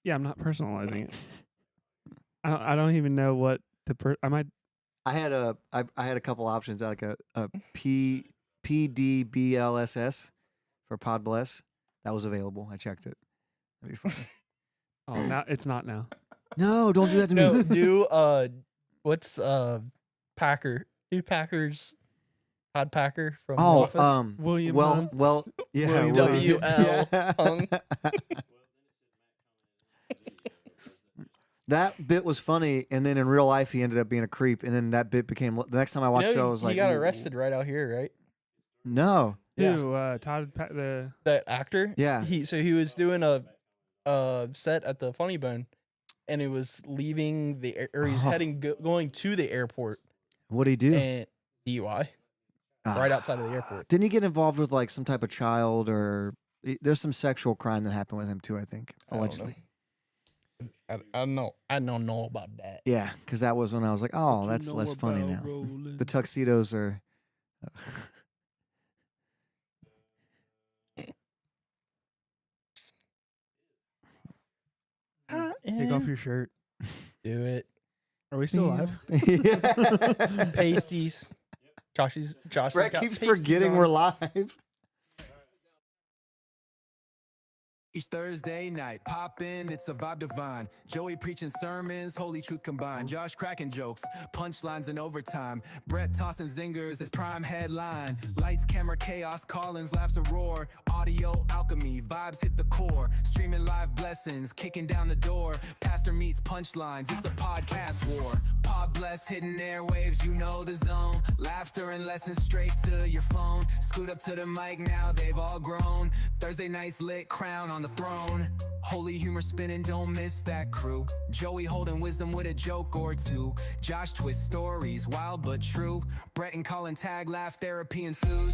Yeah, I'm not personalizing it. I don't even know what to. I might. I had a couple options, like a PDBLSS for Pod Bless. That was available. I checked it. That'd be fun. Oh, now it's not now. No, don't do that to No, me. do what's Packer? Do Packers Todd Packer from The Office? William well, Hung. well, yeah, William W.L. yeah. Hung. That bit was funny, and then in real life he ended up being a creep, and then that bit became. The next time I watched the show, I was like, he got "Ooh." arrested right out here, right? No, Who? Todd. The. That actor. Yeah. He was doing a set at the Funny Bone, and it was leaving or he's going to the airport. What'd he do? And DUI, right outside of the airport. Didn't he get involved with like some type of child or there's some sexual crime that happened with him too? I think allegedly. I don't know about that. Yeah, because that was when I was like, oh, that's less funny now. The tuxedos are. Take off your shirt. Do it. Are we still live? Pasties. Josh's Brett got keeps pasties forgetting on. we're live. Each Thursday night, pop in, it's a vibe divine. Joey preaching sermons, holy truth combined. Josh cracking jokes, punchlines in overtime. Brett tossing zingers, his prime headline. Lights, camera, chaos, Collins laughs a roar. Audio alchemy, vibes hit the core. Streaming live blessings, kicking down the door. Pastor meets punchlines, it's a podcast war. Pod bless, hidden airwaves, you know the zone. Laughter and lessons straight to your phone. Scoot up to the mic now, they've all grown. Thursday night's lit, crown on the throne. Holy humor spinning, don't miss that crew. Joey holding wisdom with a joke or two. Josh twist stories, wild but true. Brett and Colin tag, laugh, therapy ensues.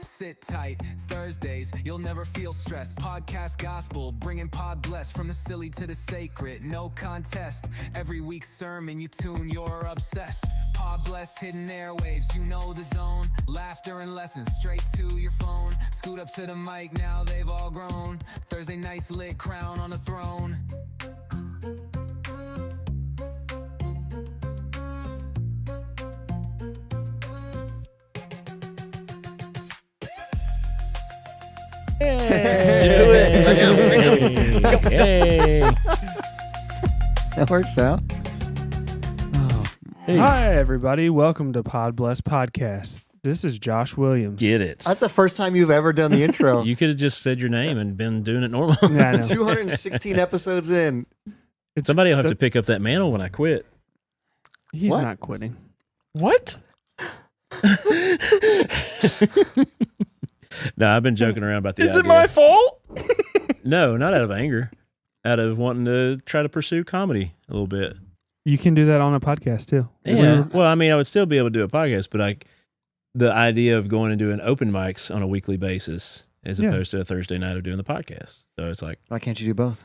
Sit tight, Thursdays, you'll never feel stressed. Podcast gospel, bringing pod bless. From the silly to the sacred, no contest. Every week's sermon, you tune, you're obsessed. Pod bless, hidden airwaves, you know the zone. Laughter and lessons, straight to your phone. Scoot up to the mic, now they've all grown. Thursday night's lit, crown on the throne. Hey. That works out. Hey. Hi, everybody. Welcome to Pod Bless Podcast. This is Josh Williams. Get it. That's the first time you've ever done the intro. You could have just said your name and been doing it normal. Yeah, I know. 216 episodes in. Somebody will have to pick up that mantle when I quit. He's What? not quitting. What? No, I've been joking around about the Is idea. it my fault? No, not out of anger. Out of wanting to try to pursue comedy a little bit. You can do that on a podcast, too. Yeah. Well, I mean, I would still be able to do a podcast, but the idea of going and doing open mics on a weekly basis as opposed to a Thursday night of doing the podcast. So it's like, Why can't you do both?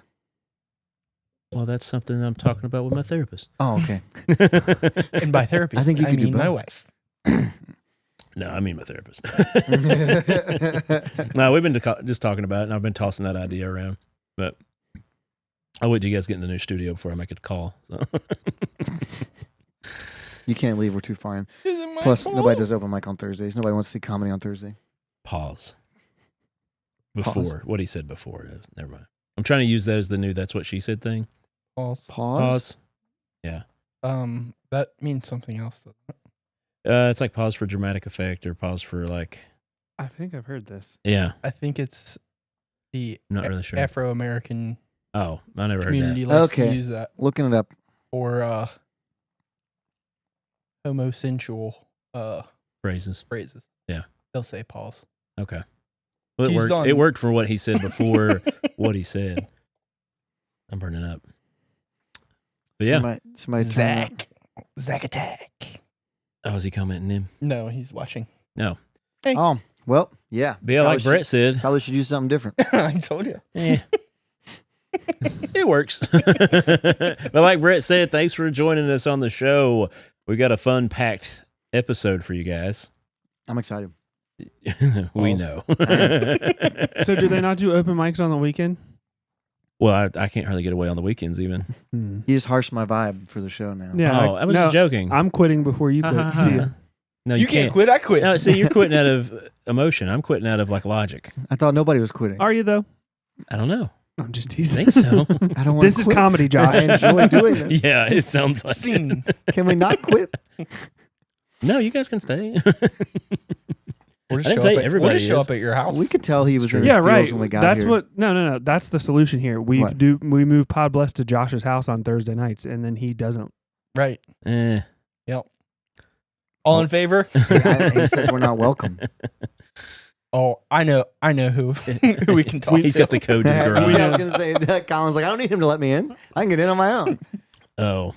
well, that's something I'm talking about with my therapist. Oh, okay. And by therapist, I think you can do mean my both. wife. No, I mean my therapist. No, we've been just talking about it, and I've been tossing that idea around. But I'll wait till you guys get in the new studio before I make a call. So. You can't leave. We're too far in. Is it my Plus, fault? nobody does open mic on Thursdays. Nobody wants to see comedy on Thursday. Pause. Pause. Before. What he said before. Never mind. I'm trying to use that as the new that's what she said thing. Pause. Pause? Yeah. That means something else. It's like pause for dramatic effect or pause for like. I think I've heard this. Yeah. I think it's the Not really sure. Afro-American Oh, I never heard community that. likes Okay. to use that Looking it up. for homosensual Phrases. phrases. Yeah. They'll say pause. Okay. Well, it Used worked. on- It worked for what he said before what he said. I'm burning up. But yeah. Somebody turn Zach attack. Oh, is he commenting him? No, he's watching. No. Oh, well, yeah. But yeah, like Brett said. Probably should do something different. I told you. It works. But like Brett said, thanks for joining us on the show. We got a fun packed episode for you guys. I'm excited. We Pause. know. So do they not do open mics on the weekend? Well, I can't hardly get away on the weekends even. Hmm. You just harshed my vibe for the show now. Yeah. I was just joking. I'm quitting before you quit. See ya. No, You can't quit. I quit. No, see, you're quitting out of emotion. I'm quitting out of like logic. I thought nobody was quitting. Are you though? I don't know. I'm just I teasing. think so. I don't want This is comedy, I Josh. enjoy doing this. Yeah, it sounds like. Scene. Can we not quit? No, you guys can stay. We'll I just, didn't show say up, everybody we'll just show is. up at your house. We could tell he was in true. his Yeah, feels right. when we got That's here. what. No. That's the solution here. We What? we move Pod Bless to Josh's house on Thursday nights, and then he doesn't. Right. Eh. All in favor? He says we're not welcome. Oh, I know who who we can talk He's to. got the code to the I garage. was going to say that. Colin's like, I don't need him to let me in. I can get in on my own. Oh,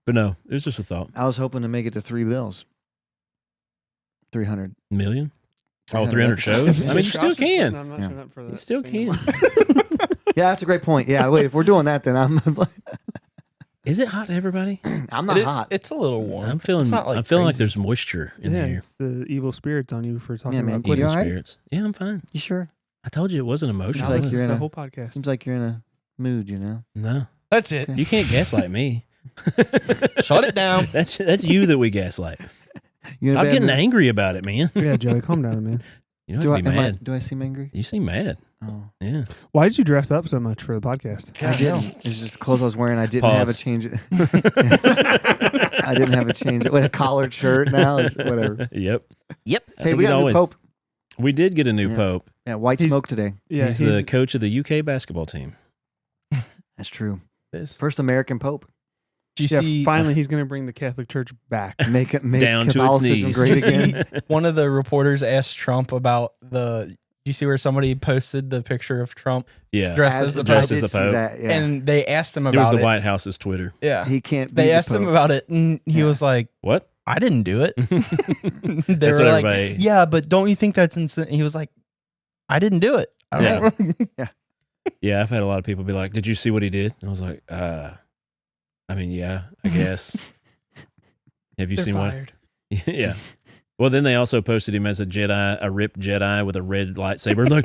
but no, it was just a thought. I was hoping to make it to 3 bills. 300. Million? Oh, 300 300 shows? I mean, you still can. I'm not Yeah. showing up for that. You still can. Yeah, that's a great point. Yeah, wait, if we're doing that, then I'm Is it hot to everybody? I'm not hot. It's a little warm. I'm feeling. It's not like I'm feeling like crazy. there's moisture in Yeah, here. it's the evil spirits on you for talking Yeah, man. about You quitting. Evil all right? spirits. Yeah, I'm fine. You sure? I told you it wasn't Seems emotional. Now like this you're is in the a- whole podcast. Seems like you're in a mood, you know? No, That's it. you can't gaslight me. Shut it down. That's you that we gaslight. You in a Stop bad getting mood? angry about it, man. Yeah, Joey, calm down, man. You don't Do I, have to be mad. do I seem angry? You seem mad. Oh. Yeah. Why did you dress up so much for the podcast? I didn't. It's just the clothes I was wearing. I didn't have a Pause. change. I didn't have a change. With a collared shirt now. Is whatever. Yep. I Hey, think we it got a new always- pope. We did get a new Yeah. pope. Yeah, white He's- smoke today. Yeah, he's the coach of the UK basketball team. That's true. Did First American pope. you yeah. see Finally, he's going to bring the Catholic Church back. Make Down to its Catholicism knees. great Did you again. see one of the reporters asked Trump about the? Did you see where somebody posted the picture of Trump Yeah. dressed as the dressed Pope? as the see Pope. that, yeah. And they asked him It was about the it. White House's Twitter. Yeah, He can't. Be they the asked him Pope. about it, and he Yeah. was like, What? "I didn't do it." They That's were what like, everybody. "Yeah, but don't you think that's insane?" He was like, "I didn't do it." I don't know. Yeah, I've had a lot of people be like, "Did you see what he did?" And I was like, I mean, yeah, I guess. Have you They're seen fired. what? Yeah. Well, then they also posted him as a Jedi, a ripped Jedi with a red lightsaber. Like,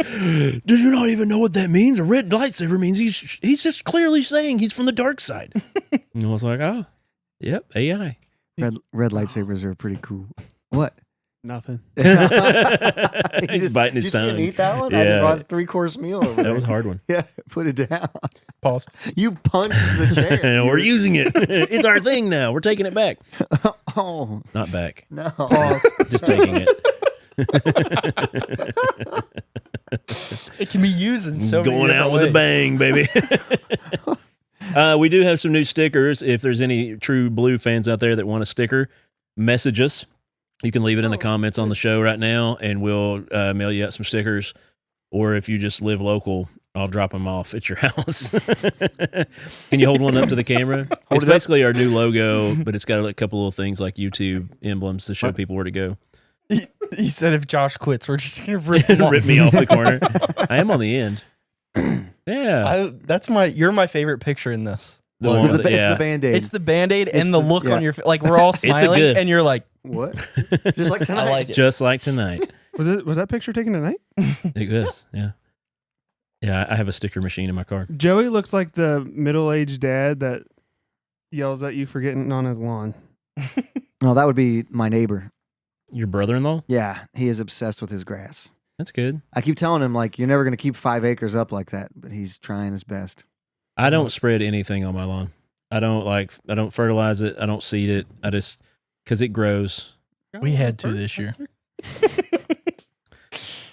did you not even know what that means? A red lightsaber means he's just clearly saying he's from the dark side. And I was like, oh, yep, AI. Red lightsabers are pretty cool. What? Nothing. He's biting his Did you see him tongue. eat that one? I Yeah. just watched 3-course meal over That there. was a hard one. Yeah, put it down. Pause. You punched the chair. We're using it. It's our thing now. We're taking it back. Oh Not back. no! Just taking it. It can be used in so many Going out with different a ways. bang, baby. We do have some new stickers. If there's any true blue fans out there that want a sticker, message us. You can leave it in the comments on the show right now, and we'll mail you out some stickers. Or if you just live local, I'll drop them off at your house. Can you hold one up to the camera? It's it up. basically our new logo, but it's got a couple little things like YouTube emblems to show people where to go. He said if Josh quits, we're just gonna rip him off. Rip me off the corner. I am on the end. Yeah. You're my favorite picture in this. The Look, one It's with the, the- it's yeah. the Band-Aid. It's the Band-Aid It's and the the- look yeah. on your face. Like we're all smiling good- and you're like, what? Just like tonight. I like it. Just like tonight. Was that picture taken tonight? It was. Yeah. Yeah, I have a sticker machine in my car. Joey looks like the middle-aged dad that yells at you for getting on his lawn. No, that would be my neighbor. Your brother-in-law? Yeah, he is obsessed with his grass. That's good. I keep telling him, like, you're never going to keep 5 acres up like that, but he's trying his best. I don't spread anything on my lawn. I don't fertilize it. I don't seed it. I just, because it grows. We had to this year.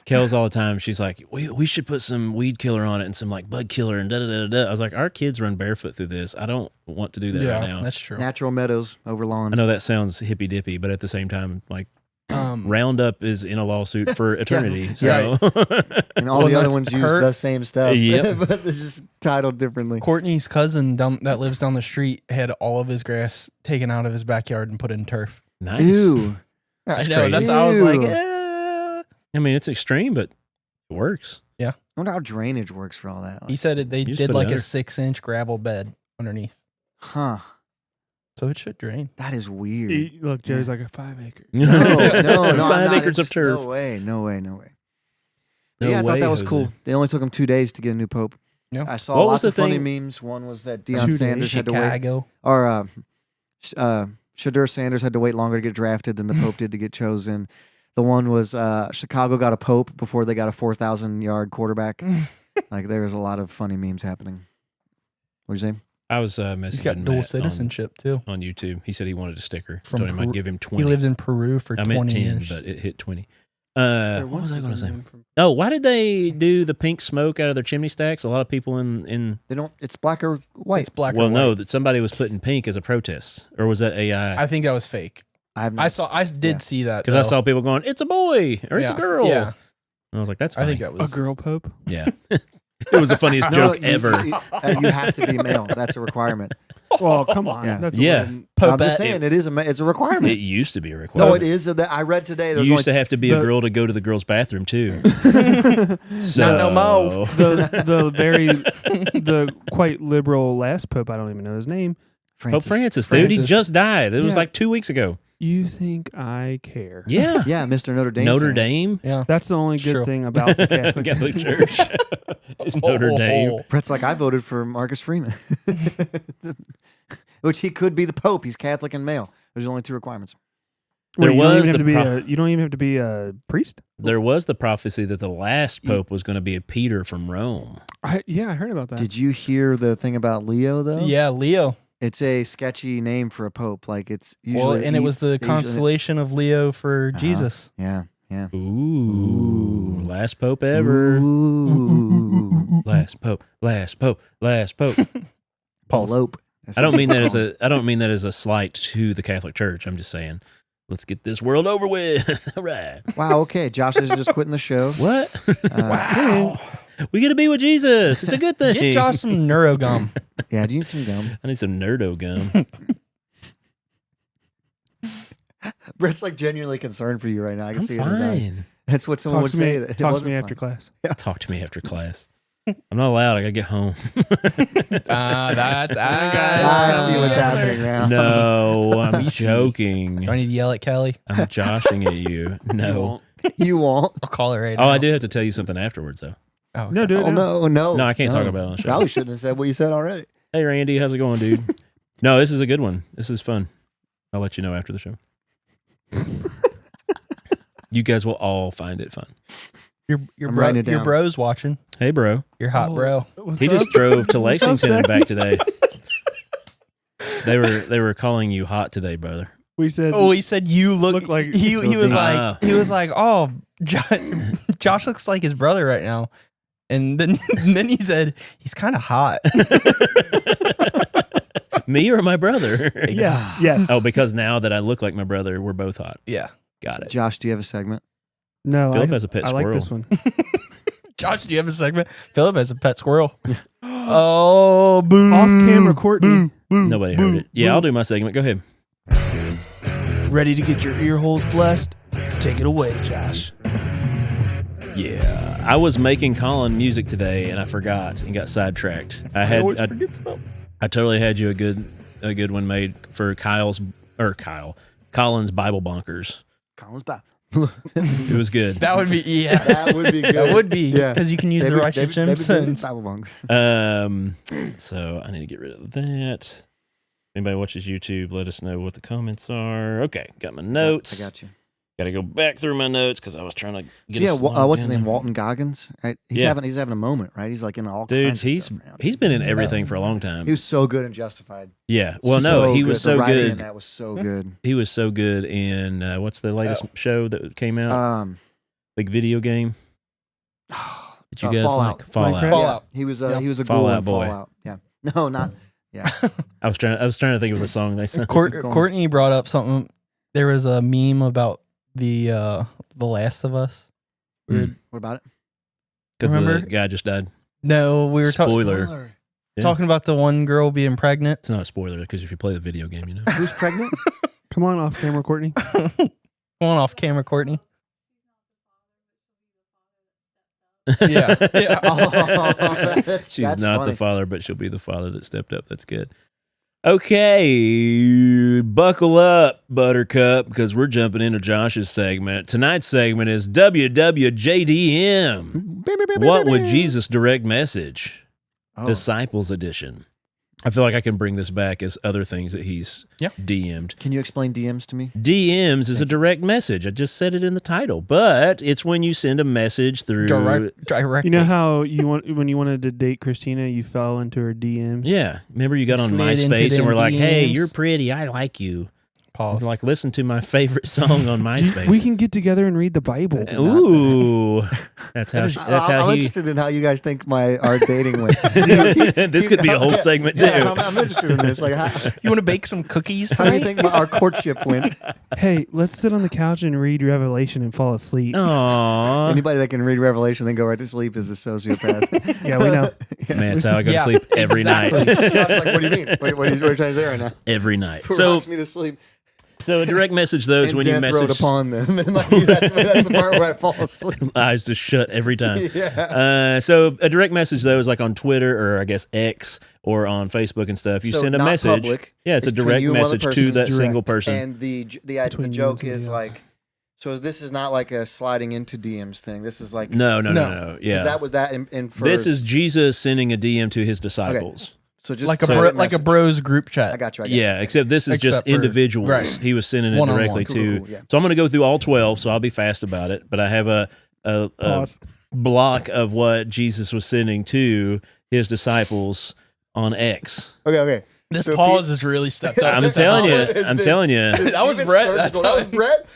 Kel's all the time. She's like, we should put some weed killer on it and some like bug killer and da da da da. I was like, our kids run barefoot through this. I don't want to do that Yeah, right now. that's true. Natural meadows over lawns. I know that sounds hippy dippy, but at the same time, like Um, Roundup is in a lawsuit for eternity. Yeah. So And all Well, the other that's ones use her- the same stuff, Yep. but it's just titled differently. Courtney's cousin that lives down the street had all of his grass taken out of his backyard and put in turf. nice. Ew. I know. crazy. That's how I was like, Ew. I mean, it's extreme, but it works. I wonder how drainage works for all that. He said they You just did put it like a under. 6-inch gravel bed underneath. Huh. So it should drain. That is weird. Look, Joe's like a 5 acre. No, I'm 5 not acres of interested. turf. No way. No Yeah, I thought way, that was Jose. cool. They only took him 2 days to get a new pope. Yeah. I saw What was lots the of funny thing- memes. One was that 2 Deion days. Sanders had to wait, Chicago. or Shadur Sanders had to wait longer to get drafted than the Pope did to get chosen. The one was Chicago got a Pope before they got a 4,000-yard quarterback. Like there was a lot of funny memes happening. What'd you say? I was He's messaging got dual Matt citizenship too. on YouTube. He said he wanted a sticker. From Told him I'd Peru. give him 20. He lived in Peru for I 20 meant 10, years. but it hit 20. There What was I going to say? something from- Oh, why did they do the pink smoke out of their chimney stacks? A lot of people in They don't. It's black or white. It's black well, or white. no, that somebody was putting pink as a protest, or was that AI? I think that was fake. I Did Yeah. see that Because I though. saw people going, "It's a boy" or "It's a Yeah. girl." Yeah, And I was like, "That's I funny." think that A was girl pope? Yeah, it was the funniest joke ever. You have to be male. That's a requirement. Well, come on. Yeah. That's Yeah. A I'm Popette. just saying it's a requirement. It used to be a requirement. No, it is. I read today. You There's used to only have to be a the- girl to go to the girls' bathroom too. Not no more. the quite liberal last pope. I don't even know his name. Pope Francis, dude, he Francis. just died. It was Yeah. like 2 weeks ago. You think I care? Yeah, Yeah, Mr. Notre Dame. Notre fan. Dame, Yeah. That's the only good True. thing about the Catholic. Catholic Church. It's Notre Dame. Brett's like, I voted for Marcus Freeman, which he could be the Pope. He's Catholic and male. There's only 2 requirements. Wait, There you don't was even have the to be pro- a. You don't even have to be a priest. There was the prophecy that the last pope was going to be a Peter from Rome. I heard about that. Did you hear the thing about Leo though? Yeah, Leo. It's a sketchy name for a pope. Like it's usually. Well, and it was the they usually- constellation of Leo for Jesus. Yeah, yeah. Ooh, last pope ever. Ooh. Last pope, last pope, last pope. Pulse. Elope. I don't mean that as a slight to the Catholic Church. I'm just saying, let's get this world over with. All right. Wow. Okay, Josh is just quitting the show. What? Wow. We get to be with Jesus. It's a good thing. Get Josh some neurogum. Yeah. Do you need some gum? I need some nerdo gum. Brett's like genuinely concerned for you right now. I can I'm see it in his eyes. fine. That's what someone Talk would to say. me. That it Talk to wasn't me fun. after class. Talk to me after class. I'm not allowed. I gotta get home. I see what's happening now. No, I'm We see. joking. Do I need to yell at Kelly? I'm joshing at you. No. You won't. I'll call her right Oh, now. I do have to tell you something afterwards, though. Oh, No, do it Oh now. no. No, I can't talk about it on the show. Probably shouldn't have said what you said already. Hey, Randy, how's it going, dude? No, this is a good one. This is fun. I'll let you know after the show. You guys will all find it fun. Your I'm writing it your down. bro's watching. Hey, bro. Your hot Oh. bro. What's He up? just drove to What's up, Lexington and sexy? back today. They were calling you hot today, brother. We said. Oh, he said you look like he was Ah. like oh Josh looks like his brother right now, and then he said he's kind of hot. Me or my brother? Yes. Yes. Oh, because now that I look like my brother, we're both hot. Yeah, Got it. Josh, do you have a segment? No. Philip has a pet I like squirrel. this one. Josh, do you have a segment? Philip has a pet squirrel. Oh, boom! Off camera, Courtney. Nobody heard it. Yeah, I'll do my segment. Go ahead. Ready to get your ear holes blessed? Take it away, Josh. Yeah, I was making Colin music today and I forgot and got sidetracked. I totally had you a good one made for Colin's Bible Bonkers. Colin's back. It was good. That would be That would be good. That would be Yeah. because you can use the Righteous Gemstones. Bible Bong. So I need to get rid of that. Anybody watches YouTube, let us know what the comments are. Okay, got my notes. I got you. Got to go back through my notes because I was trying to get. So yeah, us logged what's his in name? there. Walton Goggins, right? He's Yeah. having a moment, right? He's like in all Dude, kinds of he's stuff now. he's been in everything for a long time. He was so good in Justified. Yeah. Well, no, he was The so writing in good. that was so good. He was so good in what's the latest show that came out? Like video game. Did you guys Fallout. like Fallout? Minecraft? Fallout. Yeah, he was Yep. he was a Fallout ghoul in boy. Fallout. Yeah. No, not. Yeah. I was trying to think of the song they sang. Keep going. Courtney brought up something. There was a meme about the Last of Us. Mm. What about it? Because the Remember? guy just died. No, we were Spoiler. Yeah. talking about the one girl being pregnant. It's not a spoiler because if you play the video game, you know. Who's pregnant? Come on, off camera, Courtney. Going off camera, Courtney. Yeah. Oh, that's She's not funny. the father, but she'll be the father that stepped up. That's good. Okay, buckle up, Buttercup, because we're jumping into Josh's segment. Tonight's segment is WWJDM. What would Jesus direct message? Oh. Disciples edition. I feel like I can bring this back as other things that he's DM'd. Can you explain DMs to me? DMs is a direct message. I just said it in the title, but it's when you send a message through Direct. You know how when you wanted to date Christina, you fell into her DMs? Yeah. Remember you got on Slid into MySpace and them we're like, hey, DMs. you're pretty. I like you. Pause. Like, listen to my favorite song on MySpace. We can get together and read the Bible. Ooh. That's how I'm he... interested in how you guys think our dating went. This could be a whole segment, too. Yeah, I'm interested in this. Like, how You want to bake some cookies do you tonight? think our courtship went? Hey, let's sit on the couch and read Revelation and fall asleep. Aww. Anybody that can read Revelation then go right to sleep is a sociopath. Yeah, we know. Man, that's how I go to sleep every exactly. night. Josh's like, what do you mean? What are you trying to say right now? Every night. Who So, rocks me to sleep? so a direct message, though, is And when you death message... rode upon them. And like, that's the part where I fall asleep. Eyes just shut every time. Yeah. So a direct message, though, is like on Twitter or I guess X or on Facebook and stuff. You So send a not message. public. Yeah, it's a It's between direct you and one other message to person. that It's single direct. person. And the Between you joke and is somebody like, so this is not like a sliding into DMs thing. This is like, No. is Yeah. that what that infers? This is Jesus sending a DM to his disciples. so just like so a like a bros group chat. I got you. Yeah, except this is just Except for- individuals. right. He was sending it One-on-one. directly to. Cool, yeah. So I'm going to go through all 12, so I'll be fast about it. But I have a Pause. block of what Jesus was sending to his disciples on X. Okay. This So pause has really stepped up. I'm this telling you. episode. I'm telling you. That was You've been Brett. surgical. That's That was Brett.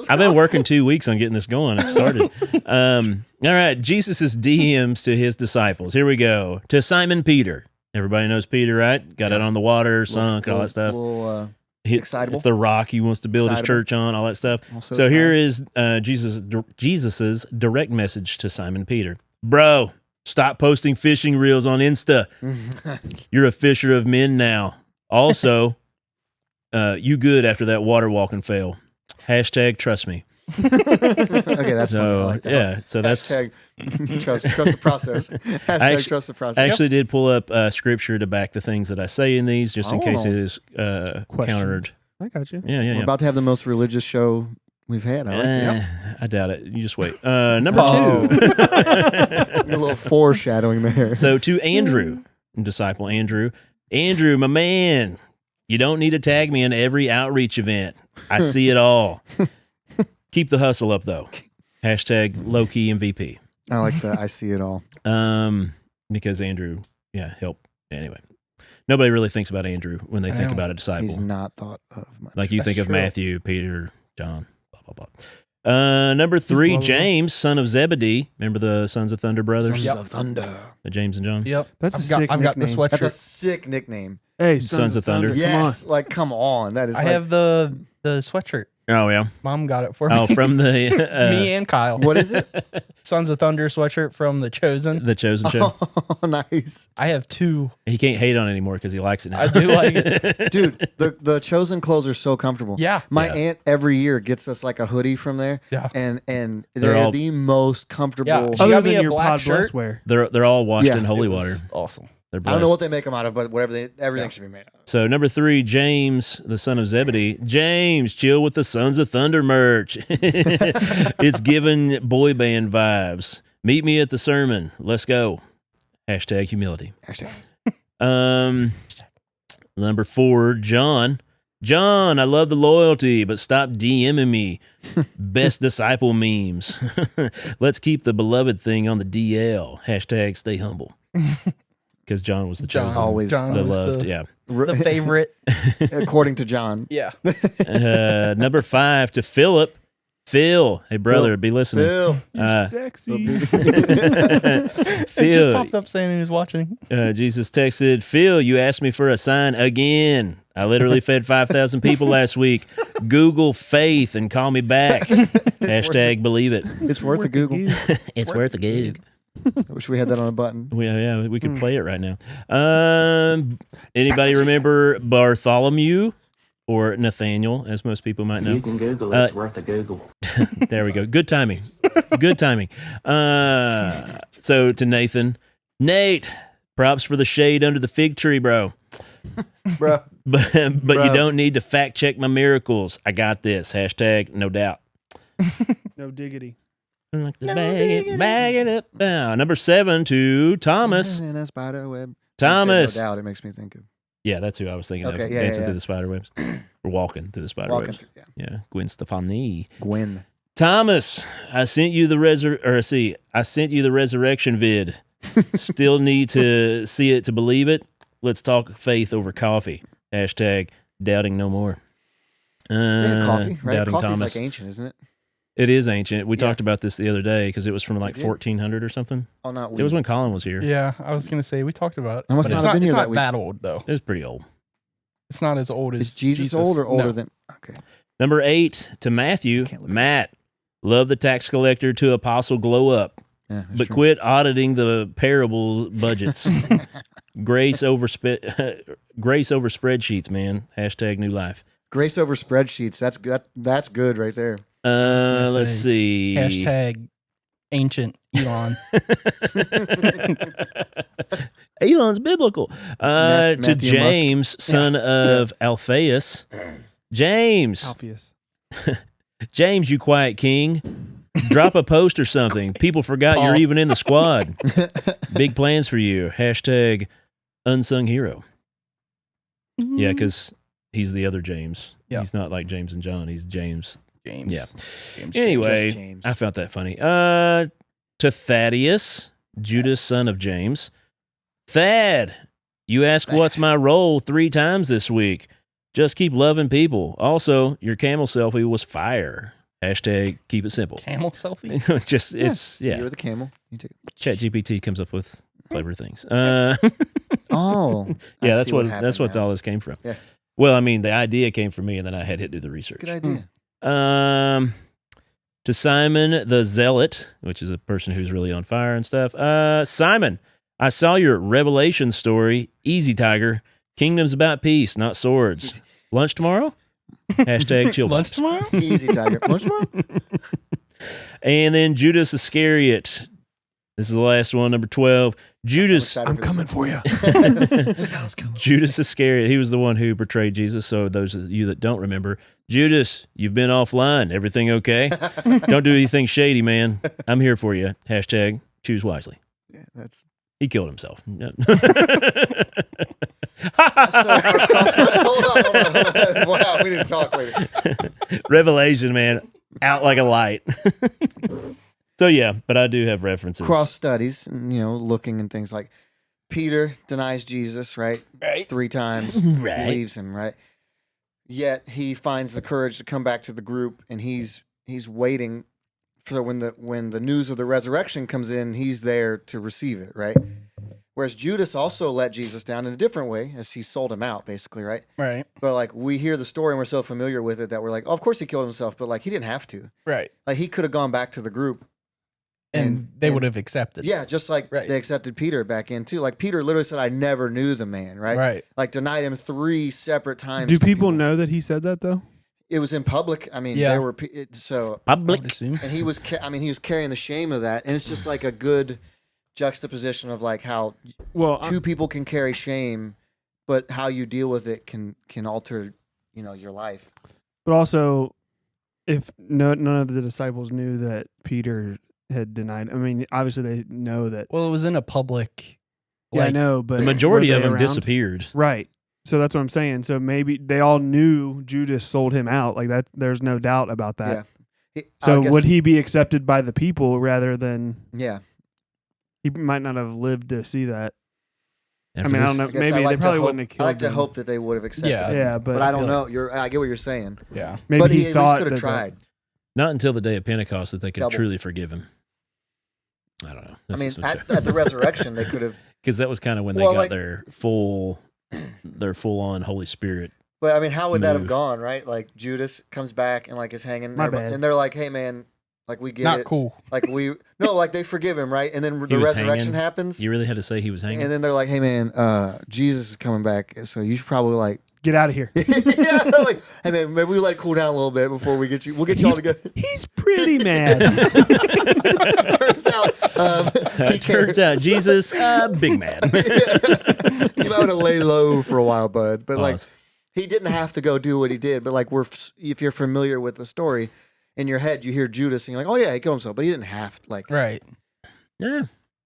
I've been working 2 weeks on getting this going. It started. All right. Jesus' DMs to his disciples. Here we go. To Simon Peter. Everybody knows Peter, right? Got it on the water, sunk, all that stuff. Hit excitable. the rock he wants to build his Excitable. church on, all that stuff. Also So here excited. is Jesus's direct message to Simon Peter. Bro, stop posting fishing reels on Insta. You're a fisher of men now. Also, you good after that water walking fail. Hashtag trust me. Okay, that's So funny. I like that. yeah, so that's Hashtag trust the process. Hashtag actu- trust the process. I actually did pull up scripture to back the things that I say in these, just in case Oh. it is countered. I got you. Yeah. We're about to have the most religious show we've had. I like this. I doubt it. You just wait. Number Oh. 2. A little foreshadowing there. So to Andrew, disciple Andrew, my man, you don't need to tag me in every outreach event. I see it all. Keep the hustle up though. Hashtag low key MVP. I like that. I see it all. Because Andrew, help. Anyway, nobody really thinks about Andrew when they think know. about a disciple. He's not thought of much. Like you think That's of true. Matthew, Peter, John, blah, blah, blah. Number 3, blah, blah. James, son of Zebedee. Remember the Sons of Thunder brothers? Sons of Thunder. James and John? Yep. That's a I've got the sick sweatshirt. That's a sick nickname. Hey, Sons of Thunder. Come Yes. Like, come on. That is I like, have the sweatshirt. Oh, yeah. Mom got it for Oh, me. from the Me and Kyle. what is it? Sons of Thunder sweatshirt from The Chosen. the Chosen Show. Oh, nice. I have 2. He can't hate on it anymore because he likes it now. I do like it. Dude, the Chosen clothes are so comfortable. Yeah. My Yeah. aunt every year gets us like a hoodie from there. Yeah. And They're they're all- the most comfortable. Yeah. on. She Other got me than a your black Pod Bless shirt. wear. They're all washed Yeah, in holy It was water. Awesome. They're I don't know blessed. what they make them out of, but everything should be made out of. So number 3, James, the son of Zebedee. James, chill with the Sons of Thunder merch. It's giving boy band vibes. Meet me at the sermon. Let's go. Hashtag humility. Hashtag. Number 4, John. John, I love the loyalty, but stop DMing me. Best disciple memes. Let's keep the beloved thing on the DL. Hashtag stay humble. Because John was the John, chosen. Always John The was loved, the, yeah. the favorite. According to John. Yeah. Number 5 to Philip. Phil, hey brother, Phil. be listening. Phil. You're sexy. It Phil, just popped up saying he was watching. Jesus texted, Phil, you asked me for a sign again. I literally fed 5,000 people last week. Google faith and call me back. Hashtag believe it. It's worth a Google. It's worth a gig. I wish we had that on a button. We could play it right now. Anybody remember Bartholomew or Nathaniel, as most people might know? You can Google it. It's worth a Google. There we go. Good timing. Good timing. So to Nathan, Nate, props for the shade under the fig tree, bro. bro. But you Bro. don't need to fact check my miracles. I got this. Hashtag no doubt. No diggity. Like to bag it up. Number 7 to Thomas. In a spider web. Thomas. No doubt. It makes me think of Yeah, that's who I was thinking Okay, of. yeah, Dancing yeah. through the spider webs. Or walking through the spider walking webs. through. Yeah. Yeah, Gwen Stefani. Gwen. Thomas, I sent you the resurrection vid. Still need to see it to believe it. Let's talk faith over coffee. Hashtag doubting no more. Yeah, coffee, right? Doubting Coffee's Thomas. like ancient, isn't it? It is ancient. We Yeah. talked about this the other day because it was from like did? 1400 or something. Oh, not It was when Colin was here. Yeah, I was gonna say we talked about it. I must but not it's have been it's here not that week. that old though. It was pretty old. It's not as old as Is Jesus old or older No. than? Okay. Number 8 to Matthew. Can't look at Matt, love the tax collector to apostle glow up, Yeah, that's but true. quit auditing the parable budgets. Grace over spreadsheets, man. Hashtag new life. Grace over spreadsheets. That's good right there. gonna Let's say, see. Hashtag ancient Elon. Elon's biblical. To Matthew James, son of Alphaeus. James. Alpheus. James, you quiet king. Drop a post or something. People forgot you're Pause. even in the squad. Big plans for you. Hashtag unsung hero. Yeah, because he's the other James. Yeah. He's not like James and John. He's James. James. Yeah. James. Anyway, Just James. I found that funny. To Thaddeus, Judas, son of James. Thad, you ask what's my role 3 times this week. Just keep loving people. Also, your camel selfie was fire. Hashtag keep it simple. Camel selfie. Just it's yeah. You're the camel. You take. Chat GPT comes up with clever things. Oh. I Yeah, that's see what happened that's what now. all this came from. Yeah. Well, I mean, the idea came from me, and then I had to do the research. Good idea. To Simon the Zealot, which is a person who's really on fire and stuff. Simon, I saw your Revelation story. Easy, Tiger. Kingdom's about peace, not swords. Lunch tomorrow? Hashtag chill. Lunch vibes. tomorrow? Easy, Tiger. Lunch tomorrow? And then Judas Iscariot. This is the last one, number 12. Judas. I'm coming for you. Judas Iscariot. He was the one who betrayed Jesus. So those of you that don't remember, Judas, you've been offline. Everything okay? Don't do anything shady, man. I'm here for you. Hashtag choose wisely. Yeah, that's. He killed himself. Hold on. Wow, we didn't talk later. Revelation, man. Out like a light. So, yeah, but I do have references. Cross studies, looking and things like Peter denies Jesus, right? Right. 3 times, Right. leaves him, right? Yet he finds the courage to come back to the group, and he's waiting for when the news of the resurrection comes in, he's there to receive it, right? Whereas Judas also let Jesus down in a different way, as he sold him out, basically, right? Right. But like we hear the story and we're so familiar with it that we're like, oh, of course he killed himself, but like he didn't have to. Right. Like he could have gone back to the group. And they would have accepted. Yeah, just like Right. they accepted Peter back in too. Like Peter literally said, I never knew the man, right? Right. Like denied him 3 separate times. Do to people know that he said that though? It was in public. I mean, Yeah. they were so, I Public. would assume. and he was carrying the shame of that, and it's just like a good juxtaposition of like how Well, 2 people can carry shame, but how you deal with it can alter, your life. but also, if none of the disciples knew that Peter had denied, I mean, obviously they know that. Well, it was in a public. Yeah, I know, but The majority were of they them around? disappeared. Right. So that's what I'm saying. So maybe they all knew Judas sold him out. Like that, there's no doubt about that. Yeah. So I guess- would he be accepted by the people rather than Yeah. he might not have lived to see that? After mean, I don't this. know. I guess Maybe I they like to probably hope- wouldn't have killed I like to him. hope that they would have accepted Yeah. it. Yeah, But I don't feel know. I get what you're saying. Yeah. Maybe But he he at least thought could have that tried. Not until the day of Pentecost that they could Double. truly forgive him. I don't know. I mean, at the resurrection, they could have. Because that was kind of when they Well, got like- their full on Holy Spirit. But I mean, how would that have Move. gone, right? Like Judas comes back and like is hanging, My everybody- bad. and they're like, "Hey, man, like we get Not it, cool. like like they forgive him, right?" And then the was resurrection hanging. happens, You really had to say he was hanging. and then they're like, "Hey, man, Jesus is coming back, so you should probably like Get out of here. Yeah, like, and then maybe we let it cool down a little bit before we get you. We'll get you all together. He's pretty mad. Turns out, he Turns cares. out Jesus, big mad. You might want to lay low for a while, bud. But like, Pause. he didn't have to go do what he did. But like, if you're familiar with the story, in your head you hear Judas and you're like, oh yeah, he killed himself, but he didn't have to. Like, Right. Yeah.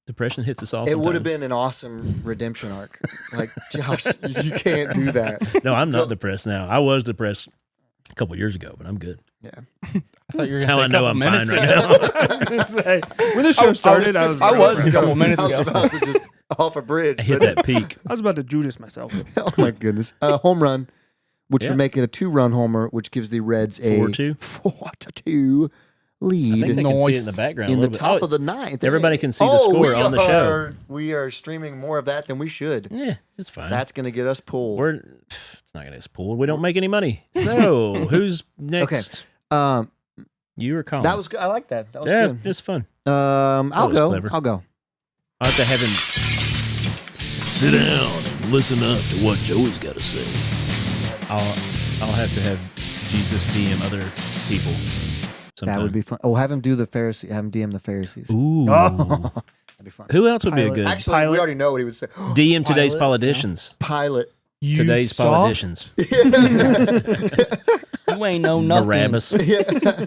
Depression hits us all. it would have sometimes. been an awesome redemption arc. Like, Josh, you can't do that. No, I'm not So- depressed now. I was depressed a couple years ago, but I'm good. Yeah. I thought you were That's how going I to say know a couple I'm fine minutes right ago. now. I was gonna say when the show started, I was I was a depressed. couple minutes I was ago. about to just off a bridge. I hit but- that peak. I was about to Judas myself. Oh my goodness. Home run, which Yeah. would make it a 2-run homer, which gives the Reds a 4-2. 4-2 lead. I think they can see it in Noise. the background in a the little bit. top Oh, of the ninth. everybody can see the score on the show. We are streaming more of that than we should. yeah, it's fine. That's going to get us pulled. It's not gonna get us pulled. We don't make any money. So who's next? Um, You or Colin? that was good. I like that. That was yeah, good. it's fun. I'll was go. clever. I'll go. I'll have to have him sit down and listen up to what Joey's got to say. I'll have to have Jesus DM other people. Sometime. That would be fun. Oh, have him do the Pharisee. Have him DM the Pharisees. Ooh. Oh, that'd be fun. Who else would be a Pilot. good Actually, Pilot. we already know what he would say. DM today's Pilot, politicians? Pilot. You Today's soft? politicians. You ain't know nothing. Barabbas. Yeah.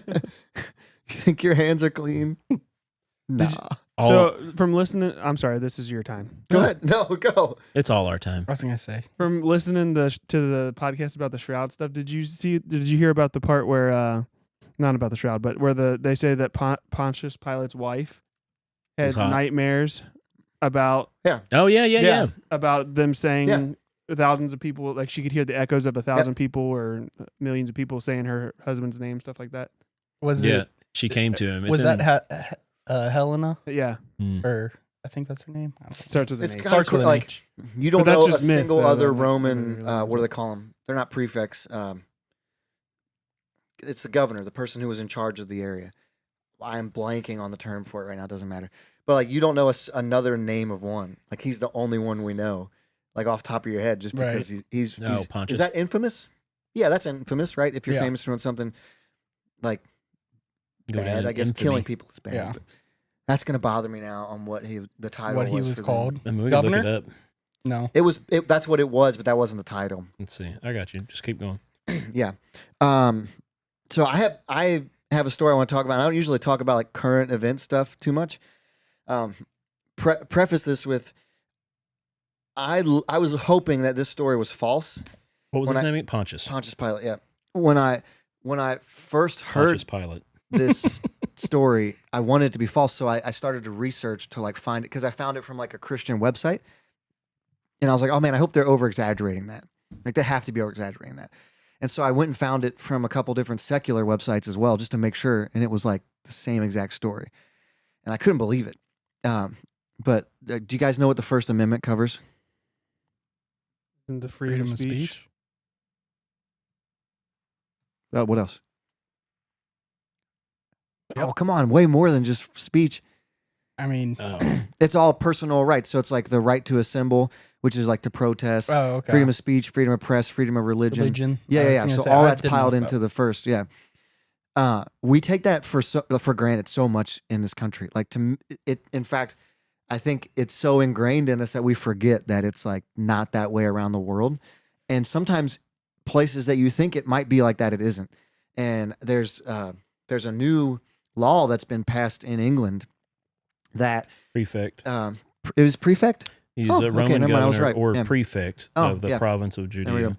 You think your hands are clean? Nah. All- So from listening, I'm sorry, this is your time. Go ahead. No, go. it's all our time. I was going to say. From listening to the podcast about the shroud stuff, did you hear about the part where not about the shroud, but where they say that Pontius Pilate's wife had Was hot. nightmares about Oh yeah. about them saying Yeah. thousands of people, like she could hear the echoes of 1,000 people or millions of people saying her husband's name, stuff like that. Was Yeah, it? she came to him. Was It's in- that Helena? Yeah, Hmm. Or I think that's her name. I don't know. starts with an It's H. kind Starts of with an like H. you don't But that's know a just myth, single though. other That nobody Roman. really What do knows they it. call them? They're not prefects. It's the governor, the person who was in charge of the area. I am blanking on the term for it right now. It doesn't matter. But like, you don't know another name of one. Like, he's the only one we know, like off the top of your head, just because he's Pontius. is that infamous? Yeah, that's infamous, right? If you're Yeah. famous for doing something like Go down bad, in I guess infamy. killing people is bad. Yeah. But that's gonna bother me now on what the title What he was was for them. called? I mean, we can look Governor? it up. No. That's what it was, but that wasn't the title. Let's see. I got you. Just keep going. Yeah. So I have a story I want to talk about. I don't usually talk about like current event stuff too much. Preface this with I was hoping that this story was false. What was When his I- name? Pontius. Pontius Pilate, yeah. When I first Pontius heard Pilate. this story, I wanted it to be false, so I started to research to like find it because I found it from like a Christian website, and I was like, oh man, I hope they're over exaggerating that. Like they have to be over exaggerating that. And so I went and found it from a couple different secular websites as well, just to make sure, and it was like the same exact story, and I couldn't believe it. But do you guys know what the First Amendment covers? And the freedom of speech. What else? Oh, come on, way more than just speech. I mean, Oh, It's all personal rights. So it's like the right to assemble, which is like to protest, oh, okay. freedom of speech, freedom of press, freedom of religion. Religion. Yeah, I was yeah. gonna So say, all I that's didn't know piled if into that- the first. Yeah. We take that for granted so much in this country. Like in fact, I think it's so ingrained in us that we forget that it's like not that way around the world. And sometimes places that you think it might be like that, it isn't. And there's a new law that's been passed in England that prefect. it was prefect. He's Oh, a okay, Roman never mind, I was governor right. or Yeah. prefect Oh, of the yeah. province of There we Judea.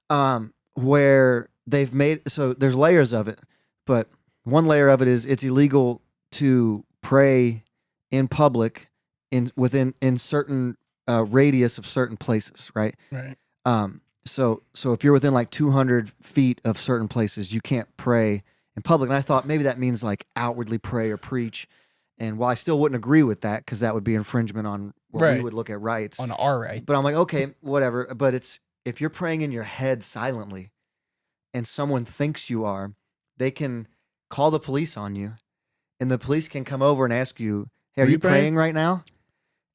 go. Where they've made so there's layers of it, but one layer of it is it's illegal to pray in public within certain radius of certain places, right? Right. So if you're within like 200 feet of certain places, you can't pray in public. And I thought maybe that means like outwardly pray or preach. And while I still wouldn't agree with that because that would be infringement on what we Right. would look at rights. On our rights. But I'm like, okay, whatever. But it's if you're praying in your head silently and someone thinks you are, they can call the police on you and the police can come over and ask you, hey, are Are you you praying right now?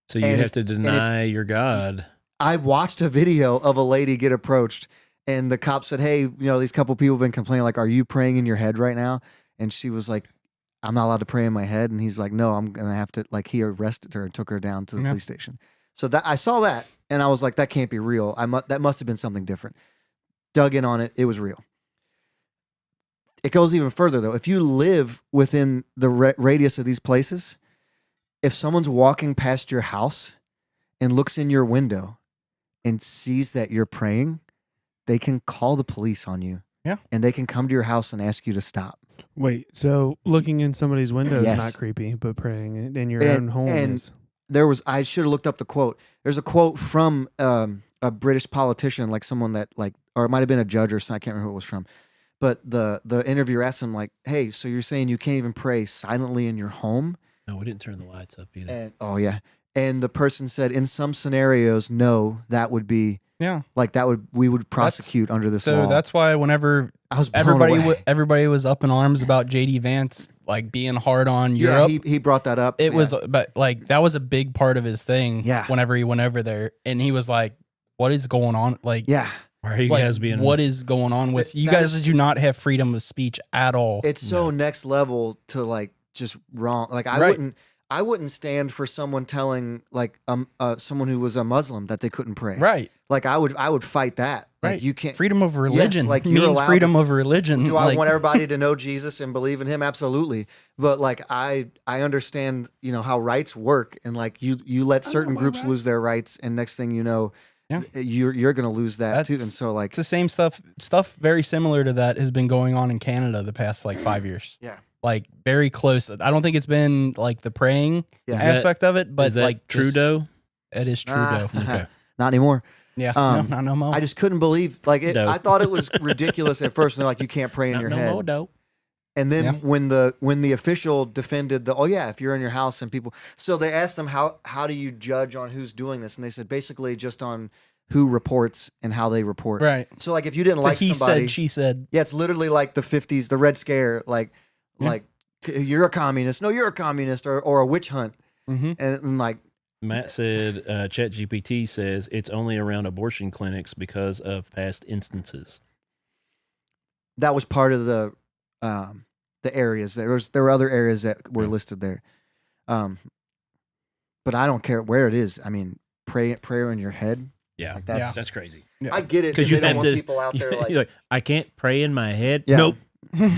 So you And have if- to deny your God. I watched a video of a lady get approached, and the cop said, "Hey, these couple people have been complaining. Like, are you praying in your head right now?" And she was like, "I'm not allowed to pray in my head." And he's like, "No, I'm gonna have to." Like, he arrested her and took her down to the police station. So that I saw that, and I was like, "That can't be real. That must have been something different." Dug in on it. It was real. It goes even further, though. If you live within the radius of these places, if someone's walking past your house and looks in your window and sees that you're praying, they can call the police on you. Yeah. And they can come to your house and ask you to stop. Wait, so looking in somebody's window Yes. is not creepy, but praying in your own home is. I should have looked up the quote. There's a quote from a British politician, like someone that or it might have been a judge or something. I can't remember who it was from. But the interviewer asked him, like, "Hey, so you're saying you can't even pray silently in your home?" No, we didn't turn the lights up either. And, oh yeah. And the person said, in some scenarios, no, that would be we would prosecute under this law. So that's why whenever I was blown away. everybody was up in arms about JD Vance like being hard on Europe. He brought that up. It was, but like that was a big part of his thing. Yeah. Whenever he went over there, and he was like, "What is going on?" Like, yeah. Why are you like, guys being? What is going on with you guys? Do not have freedom of speech at all. It's so next level to like just wrong. Like I wouldn't stand for someone telling like someone who was a Muslim that they couldn't pray. Right. Like I would fight that. Like Right. you can't Freedom of religion. like you're means allowed freedom of religion. Do I like, want everybody to know Jesus and believe in him? Absolutely. But like I understand, how rights work, and like you let certain groups lose their rights, and next thing you know, you're gonna lose that too. And so like it's the same stuff very similar to that has been going on in Canada the past like 5 years. Yeah. Like very close. I don't think it's been like the praying aspect of it, but is that like Trudeau? It is Trudeau. Okay. Not anymore. Yeah, not no more. I just couldn't believe I thought it was ridiculous at first. And they're like, you can't pray in your head. And then when the official defended if you're in your house and people, so they asked them how do you judge on who's doing this, and they said basically just on who reports and how they report. Right. So like if you didn't like he somebody, said, she said. Yeah, it's literally like the 50s, the Red Scare, like you're a communist. No, you're a communist, or a witch hunt, and like. Matt said, ChatGPT says it's only around abortion clinics because of past instances. That was part of the areas. There were other areas that were listed there, but I don't care where it is. I mean, prayer in your head. Yeah, like that's crazy. Yeah. I get it because you don't have want to, people out there like I can't pray in my head. Yeah. Nope.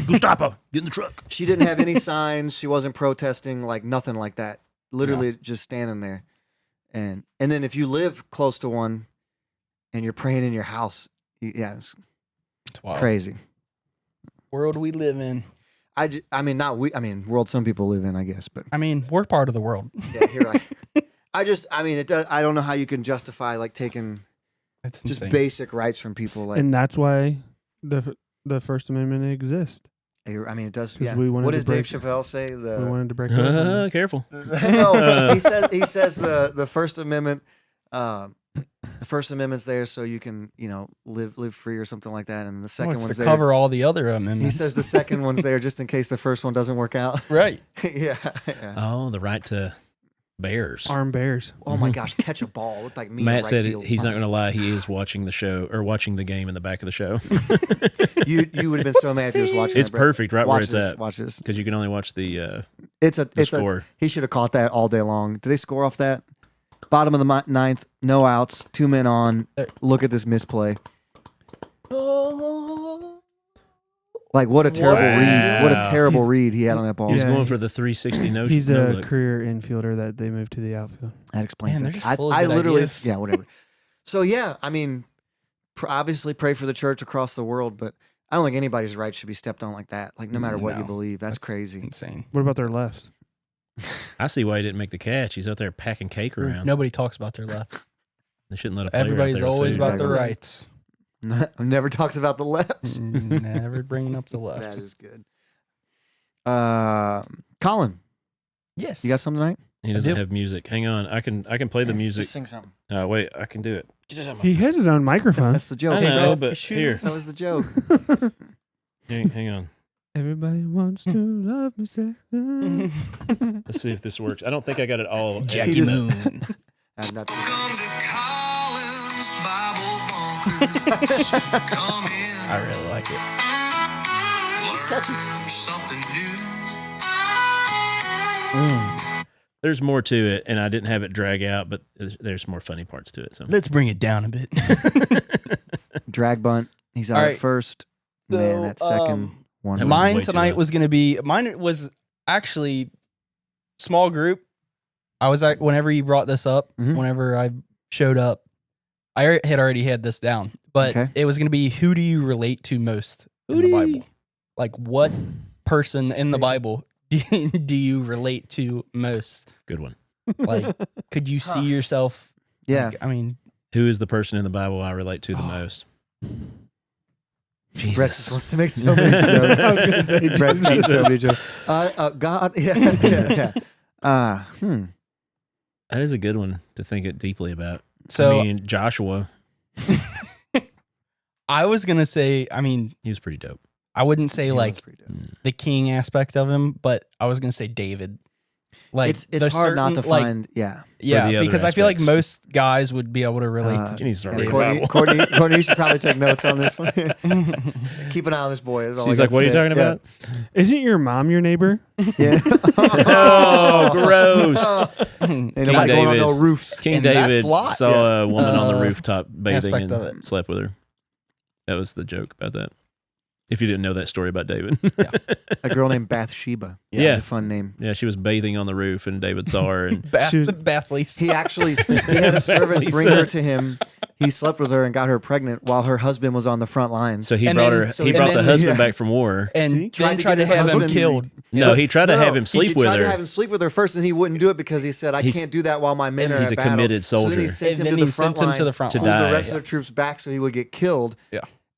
Gustavo, get in the truck. She didn't have any signs. She wasn't protesting, like nothing like that. Literally just standing there. And then if you live close to one and you're praying in your house, it's wild. Crazy. World we live in. World some people live in, I guess, but I mean, we're part of the world. Yeah, you're right. It does. I don't know how you can justify like taking just basic rights from people, like, and that's why the First Amendment exists. It does. Yeah. What does Dave Chappelle say? We wanted to break. Careful. No, he says the First Amendment. The First Amendment's there so you can live free or something like that, and the second one's there to cover all the other amendments. He says the second one's there just in case the first one doesn't work out. Right. Yeah. Oh, the right to bears. Arm bears. Oh my gosh, catch a ball. Looked like me. Matt said he's not going to lie. He is watching the show or watching the game in the back of the show. you would have been so mad if he was watching. It's perfect right where it's at. Watch this because you can only watch the. It's a score. He should have caught that all day long. Did they score off that? Bottom of the ninth, no outs, 2 men on. Look at this misplay. Like what a terrible read! What a terrible read he had on that ball. He's going for the 360 no. He's a career infielder that they moved to the outfield. That explains it. I literally, whatever. So yeah, I mean, obviously pray for the church across the world, but I don't think anybody's rights should be stepped on like that. Like no matter what you believe, that's crazy, insane. What about their lefts? I see why he didn't make the catch. He's out there packing cake around. Nobody talks about their lefts. They shouldn't let a player Everybody's out there always with about food. their rights. Never talks about the lefts. Never bringing up the lefts. That is good. Colin. Yes. You got something tonight? He doesn't have music. Hang on. I can play the music. Just sing something. Wait, I can do it. He has his own microphone. That's the joke. I know, but here. That was the joke. Hang on. Everybody wants to love me. Say. Let's see if this works. I don't think I got it all. Jackie Moon. I'm not I really like it. There's more to it, and I didn't have it drag out, but there's more funny parts to it. So Let's bring it down a bit. Drag bunt. He's out All at right. first. So, Man, that second one. That was way Mine too tonight loud. was going to be, mine was actually small group. I was like, whenever you brought this up, Mhm. whenever I showed up, I had already had this down, but Okay. it was going to be, who do you relate to most in the Bible? Like, what person in the Bible do you relate to most? good one. Like, could you see yourself? Yeah. Like, I mean, Who is the person in the Bible I relate to the Oh. most? Brett just Jesus. wants to make so many jokes. I was gonna say Brett's got so Jesus. many jokes. God. Yeah. That is a good one to think it deeply about. so I mean, Joshua, I was going to say, I mean, he was pretty dope. I wouldn't say He was like pretty dope. the king aspect of him, but I was going to say David. Like, It's there's hard not to certain, like, find. Yeah. Yeah, the other because I feel like aspects. most guys would be able to relate You need to start Yeah, reading the Bible. Courtney, you should probably take notes on this one. to. Keep an eye on this boy. Is all She's I like, got what are to you say. talking about? Isn't your mom your neighbor? Yeah. Oh, gross. Ain't nobody going on no roofs. King And that's David Lot. saw a woman on the Uh, rooftop bathing aspect and of it. slept with her. That was the joke about that. If you didn't know that story about David. A girl named Bathsheba. Yeah. That's a fun name. Yeah, she was bathing on the roof and David saw her and Bath, She was- Bath Lisa. He actually he had a servant bring Lisa. her to him. He slept with her and got her pregnant while her husband was on the front lines. so he And brought then- her so he and brought then- the husband yeah. back from war. And See? then Tried tried to to get have his him husband- killed. No, he tried to have him he sleep with tried to her. have him sleep with her first, and he wouldn't do it because he said, "I He's- can't do that while my men are he's at a battle." committed So then soldier. he sent And him then to he the front sent him line to the front to line. pulled die. the rest of the troops back so he would get killed.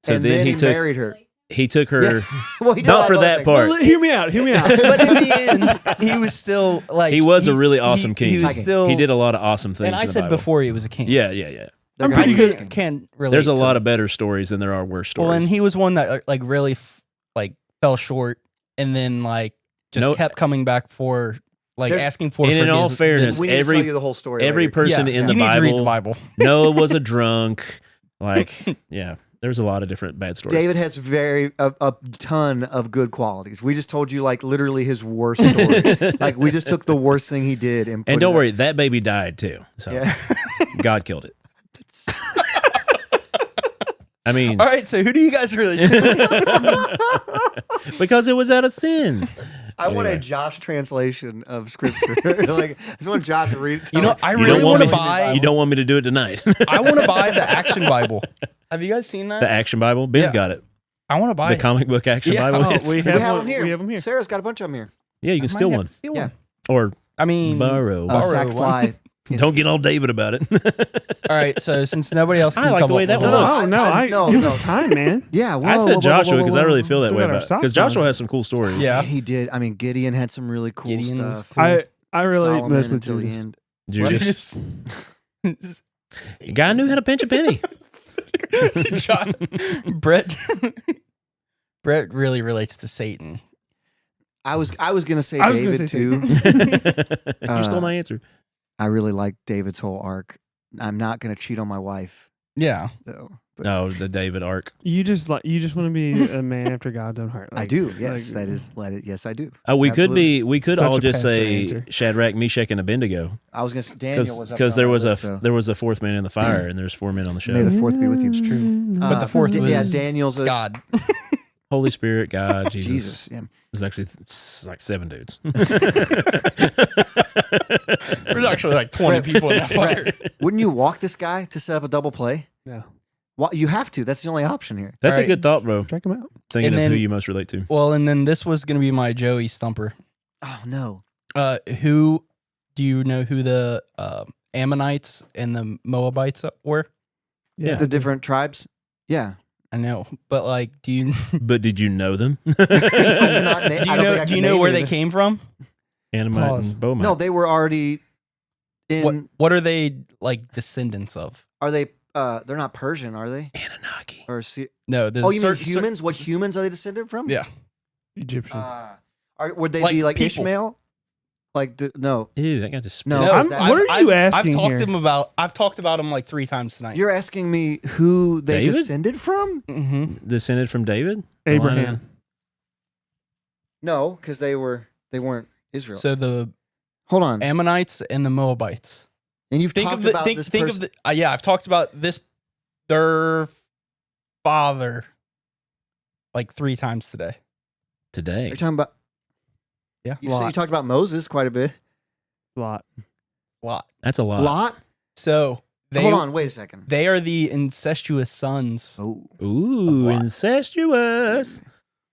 So and then he he took married her. he took her Yeah. Well, he did a not lot for of that other part. things. Hear me out. Hear me out. But in the end, he was still like He was a really awesome king. He was Tiger. still. He did a lot of awesome things. And I in the said Bible. before he was a king. Yeah. They're I'm gonna pretty be good- king. Can relate. There's a to lot of better stories than there are worse stories. Well, and he was one that like really like fell short, and then like just No- kept coming back for like There's- asking for. And in all fairness, We need to every- tell you the whole story. every later. person Yeah, in you the need to read the Bible, Bible. Noah was a drunk. Like, yeah, there's a lot of different bad stories. David has a ton of good qualities. We just told you like literally his worst story. Like we just took the worst thing he did and put And it don't up. worry, that baby died too. So Yeah. God killed it. I mean, All right, so who do you guys really? because it was out of sin. I want a Anyway. Josh translation of scripture. Like I just want Josh to read. You know, I You really don't want to me- buy. You don't want me to do it tonight. I want to buy the Action Bible. Have you guys seen that? The Action Bible. Ben's Yeah. got it. I want to buy The it. comic book Action Yeah. Bible. Oh, It's we free. We have have one- them here. we have 'em here. Sarah's got a bunch of them here. Yeah, you can I might steal have one to steal Yeah. or I mean, borrow. Borrow Sack one. fly. Don't get all David about it. All right, so since nobody else can I like come the way up that with one one, looks. Oh no! no, Give no. us time, man. Yeah, I said Joshua because I really feel that Still way got our about it. socks Because Joshua on. has some cool stories. Yeah. he did. I mean, Gideon had some really cool Gideon was stuff. cool. I really Solomon messed with until the Judas. end. Judas. The guy knew how to pinch a penny. Brett really relates to Satan. I was gonna say I was gonna David say too. You stole my answer. I really like David's whole arc. I'm not gonna cheat on my wife Yeah, though. But No, the David arc. You just want to be a man after God's own heart. I Like- do. Yes, like- that is. Yes, I do. We Absolutely. could Such all a just pastor say answer. Shadrach, Meshach, and Abednego I was gonna say Daniel was up because there there on was my a list, though. there was a fourth man in the fire and there's 4 men on the show. May the fourth be with you. It's true. But the fourth yeah, was Daniel's a God. Holy Spirit, God, Jesus. Jesus. Yeah. There's actually like 7 dudes. There's actually like 20 people in that fire. Wouldn't you walk this guy to set up a double play? No. Well, you have to. That's the only option here. That's a Alright. good thought, bro. Check him out. Thinking And of who then- you most relate to. Well, and then this was going to be my Joey Stumper. Oh no. Who do you know who the Ammonites and the Moabites were? Yeah. The different tribes. Yeah. I know, but like, do you But did you know them? I cannot na- do I you don't know think I do you can know name where any they of it. came from? Anamite Pause. and Beaumont. No, they were already in. What are they like descendants of? Are they? They're not Persian, are they? Anunnaki. Or No, there's oh, you mean cer- humans? What humans are they descended from? Yeah. Egyptians. Would they Like be like people. Ishmael? Like, no. Ew, that guy just No. spit. I'm- what are you asking I've talked about him like 3 times tonight. You're asking me who they David? descended from? Mm-hmm. Descended from David? Abraham. No, because they weren't Israel. So the Hold on. Ammonites and the Moabites. And you've Think talked of the about this think person. of the yeah. I've talked about this their father like 3 times today. Today. You're talking about. Yeah. You talked about Moses quite a bit. Lot. Lot. That's a lot. Lot. So they Hold on. Wait a second. They are the incestuous sons. Oh. Ooh, Lot. incestuous.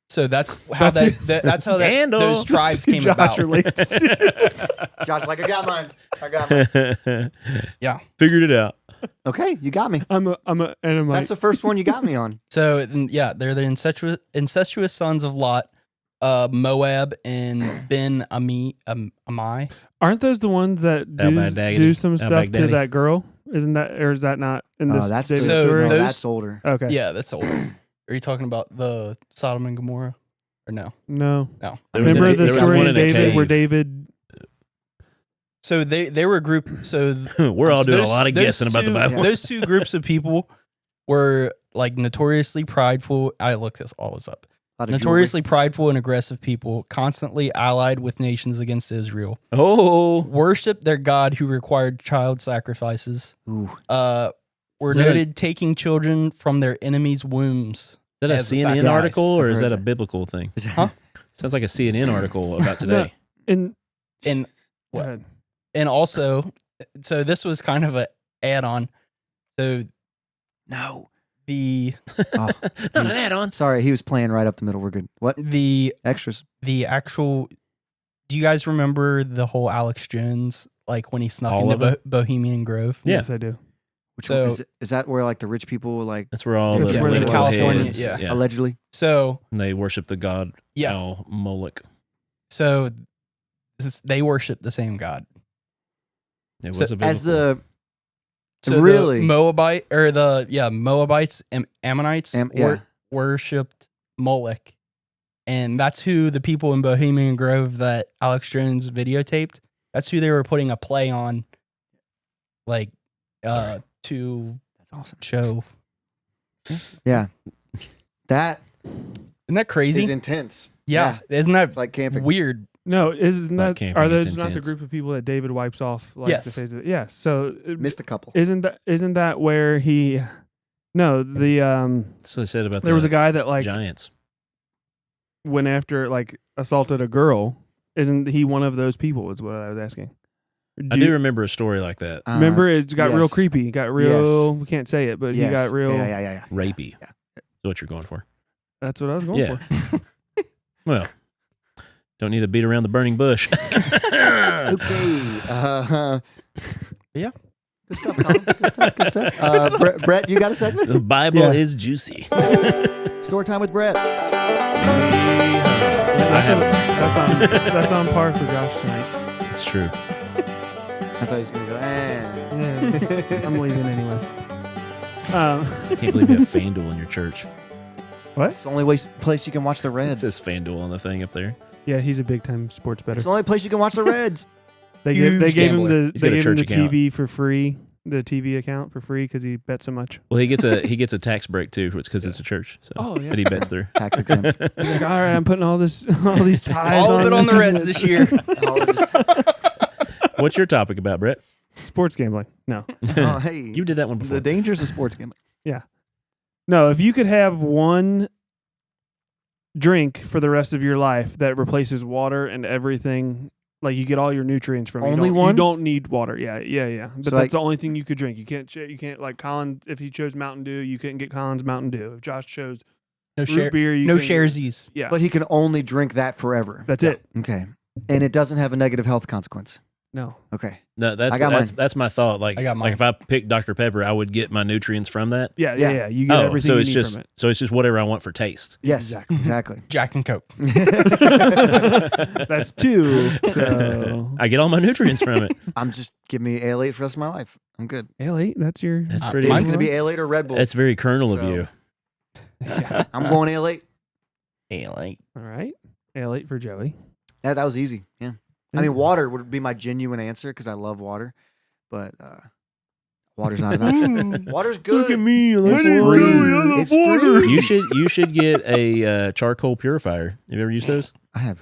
So that's how that's how Scandal. those tribes came Josh about. relates. Josh, like I got mine. Figured it out. Okay, you got me. I'm a Edomite. That's the first one you got me on. So yeah, they're the incestuous sons of Lot, Moab, and Ben Ammi. Aren't those the ones that Al-Baghdadi. do some stuff to Al-Baghdadi. that girl? Isn't that, or is that not in this? Oh, that's David So story? no, those- that's older. Okay. Yeah, that's old. Are you talking about the Sodom and Gomorrah, or no? No. No. There was Remember a- the there was story one of in a David where cave. David? So they were a group. So We're all doing a lot of those guessing about the two- Bible. Those 2 groups of people were like notoriously prideful. I looked all this up. A lot of Notoriously prideful and aggressive people, constantly allied with nations against Israel. Oh, Worshipped their God who required child sacrifices. jewelry. Ooh. Were Is that a- noted taking children from their enemies' wombs. is that a As a CNN sacrifice. article or I've is heard that a that. biblical thing? Huh? Sounds like a CNN article about today. And And go What? ahead. and also, so this was kind of a add-on. So No. the Oh, Not an add-on. sorry, he was playing right up the middle. We're good. What? Extras. the actual. Do you guys remember the whole Alex Jones, like when he snuck All into of it? Bohemian Grove? Yeah. Yes, I do. Which So- one is that where like the rich people like That's where all That's the where the political California- heads, yeah. allegedly? So and they worship the god yeah, Al Moloch. so they worship the same God. It So was a biblical. As the So Really? the Moabites and Ammonites yeah. worshipped Moloch, and that's who the people in Bohemian Grove that Alex Jones videotaped. That's who they were putting a play on, like to That's awesome. show. Yeah. That Isn't that crazy? is intense. yeah, isn't that It's like camping. weird? No, isn't Not that camping, are it's those not the intense. group of people that David wipes off like Yes. the face of it? Yeah. So Missed a couple. isn't that where he? No, the That's what they said about there was a guy that like Giants. went after like assaulted a girl. Isn't he one of those people? Is what I was asking. I do remember a story like that. Remember, it got real yes. creepy. It got real. We can't say it, but he got real. Yeah. Rapey. Yeah. Is what you're going for. That's what I was going Yeah. for. Well, don't need to beat around the burning bush. Okay. Yeah. Good stuff, Colin. Good stuff. Brett, you got a segment? The Bible Yeah. is juicy. Story time with Brett. That's on par for Josh tonight. It's true. I thought he was going to go, Yeah, I'm leaving anyway. I can't believe you have FanDuel in your church. It's the only place you can watch the It Reds. says FanDuel on the thing up there. Yeah, he's a big time sports bettor. It's the only place you can watch the Reds. They Huge gave him gambler. He's they got a gave him the church account. TV for free, the TV account for free because he bet so much. Well, he gets a tax break too, because it's a church. So Oh, yeah. that he bets through. Tax exempt. He's like, all right, I'm putting all these ties. All of it on the Reds this year. What's your topic about, Brett? Sports gambling. No, Oh, hey. You did that one before. The dangers of sports gambling. no. If you could have one drink for the rest of your life that replaces water and everything, like you get all your nutrients from it. Only You one? don't need water. Yeah. But So, that's like- the only thing you could drink. You can't like Colin. If he chose Mountain Dew, you couldn't get Colin's Mountain Dew. If Josh chose No root beer, you no couldn't- sharesies. Yeah, But he can only drink that forever. that's it. Okay. And it doesn't have a negative health consequence. No. Okay. No, I got mine. that's my thought. Like, I got like mine. if I picked Dr. Pepper, I would get my nutrients from that. Yeah. Yeah. You get everything so you it's need just from it. so it's just whatever I want for taste. Yes. Exactly. Exactly. Jack and Coke. That's two. So I get all my nutrients from it. I'm just give me Ale-8 for the rest of my life. I'm good. Ale-8. That's your. That's Uh, pretty. Mine's Mine's going to be Ale-8 or Red Bull. That's very Colonel of So- you. Yeah. I'm going Ale-8. Hey, like All right. Ale-8 for Joey. Yeah, that was easy. Yeah. I mean, water would be my genuine answer because I love water, but water's not an option. Water's good. Look at me. I like It's water. free. It's free. You should get a charcoal purifier. Have you ever used those? I have.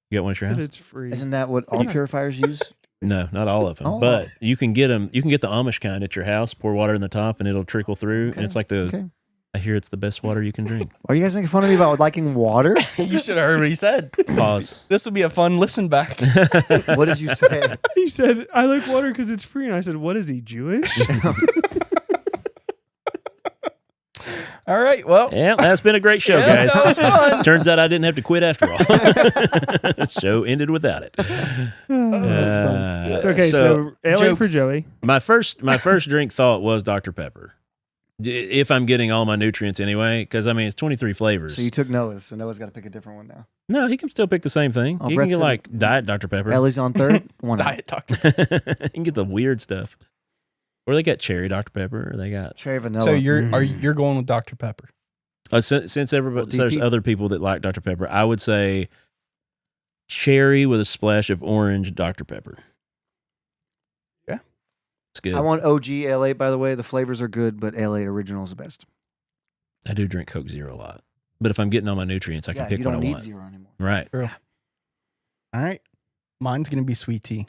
You got one at your But house? it's free. Isn't that what all purifiers use? No, not all of them. Oh. But you can get them. You can get the Amish kind at your house. Pour water in the top, and it'll trickle through. And it's like the. Okay. I hear it's the best water you can drink. Are you guys making fun of me about liking water? You should have heard what he said. Pause. This would be a fun listen back. What did you say? He said, I like water because it's free. And I said, what is he, Jewish? All right. Well, Yeah, that's been a great show, Yeah, guys. that was fun. Turns out I didn't have to quit after all. Show ended without it. That's fun. Uh, Okay, so LA for jokes. Joey. my first drink thought was Dr. Pepper. If I'm getting all my nutrients anyway, because I mean it's 23 flavors. So you took Noah's, so Noah's got to pick a different one now. No, he can still pick the same thing. Oh, You Brett can get said- like Diet Dr. Pepper. Ellie's on third. One out. diet doctor. You can get the weird stuff. Or they got cherry Dr. Pepper, or they got Cherry vanilla. So you're going with Dr. Pepper. since everybody Well, there's DP other people that like Dr. Pepper, I would say cherry with a splash of orange Dr. Pepper. Yeah. It's good. I want OG L8, by the way. The flavors are good, but L8 original is the best. I do drink Coke Zero a lot. But if I'm getting all my nutrients, I can pick you what don't I need want. zero anymore. Right. All right. Mine's going to be sweet tea.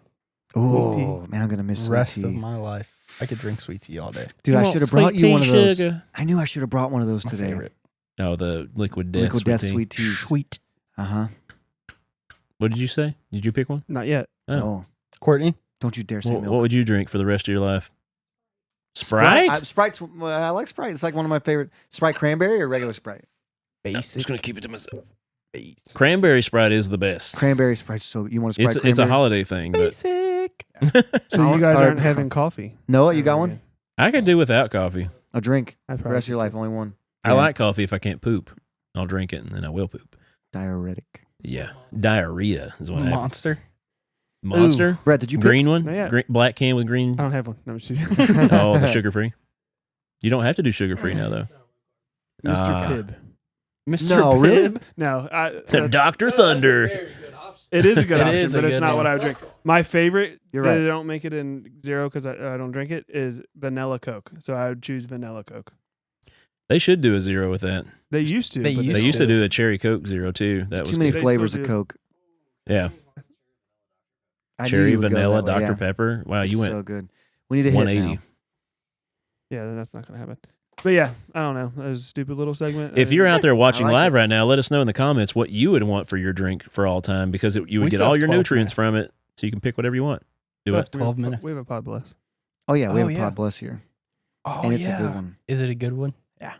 Oh, man, I'm going to miss sweet Rest tea. of my life. I could drink sweet tea all day. Dude, I should have brought you one of those. I knew I should have brought one of those My today. favorite. Oh, the liquid death Liquid sweet Death tea. sweet tea. Sweet. Uh-huh. What did you say? Did you pick one? Not yet. Oh. Oh, Courtney? don't you dare say What, milk. what would you drink for the rest of your life? Sprite? Sprite's, I like Sprite. It's like one of my favorite. Sprite cranberry or regular Sprite? I'm Basic. just gonna keep it to myself. Basic. Cranberry Sprite is the best. Cranberry Sprite's so. You want a Sprite It's cranberry? a holiday thing, but Basic. So you guys All right. aren't having coffee. Noah, you got one? I could do without coffee. A drink. I For the rest of your life, only one. I Yeah. like coffee if I can't poop. I'll drink it and then I will poop. Diuretic. Yeah, diarrhea is what happens. Monster. Monster, Brett, did you pick? green one, Not yet. Green, black can with green. I don't have one. No, I'm just Oh, the sugar free. You don't have to do sugar free now though. Mr. Ah. Pibb. Mr. No, really? Pibb. No, that's- Dr. Thunder. it is a good It option, is a but it's good not one. what I would drink. My favorite You're that right. I don't make it in zero because I don't drink it is vanilla Coke. So I would choose vanilla Coke. They should do a zero with that. They used to. They but They used to to. do a cherry Coke zero too. That There's was too many good. They flavors still of do. Coke. Yeah, I knew cherry, you would go vanilla, that way, Dr. yeah. Pepper. Wow, It's you went so good. We need to hit 180. now. Yeah, then that's not going to happen. But yeah, I don't know. That was a stupid little segment. If you're out there watching like live it. right now, let us know in the comments what you would want for your drink for all time because you would We get still all have your 12 nutrients minutes. from it, so you can pick whatever you want. Do But it. we have- 12 minutes. We have a pod bless. Oh, yeah. We Oh, have a yeah. Pod Bless here. Oh, and it's yeah. a good one. Is it a good one? Yeah.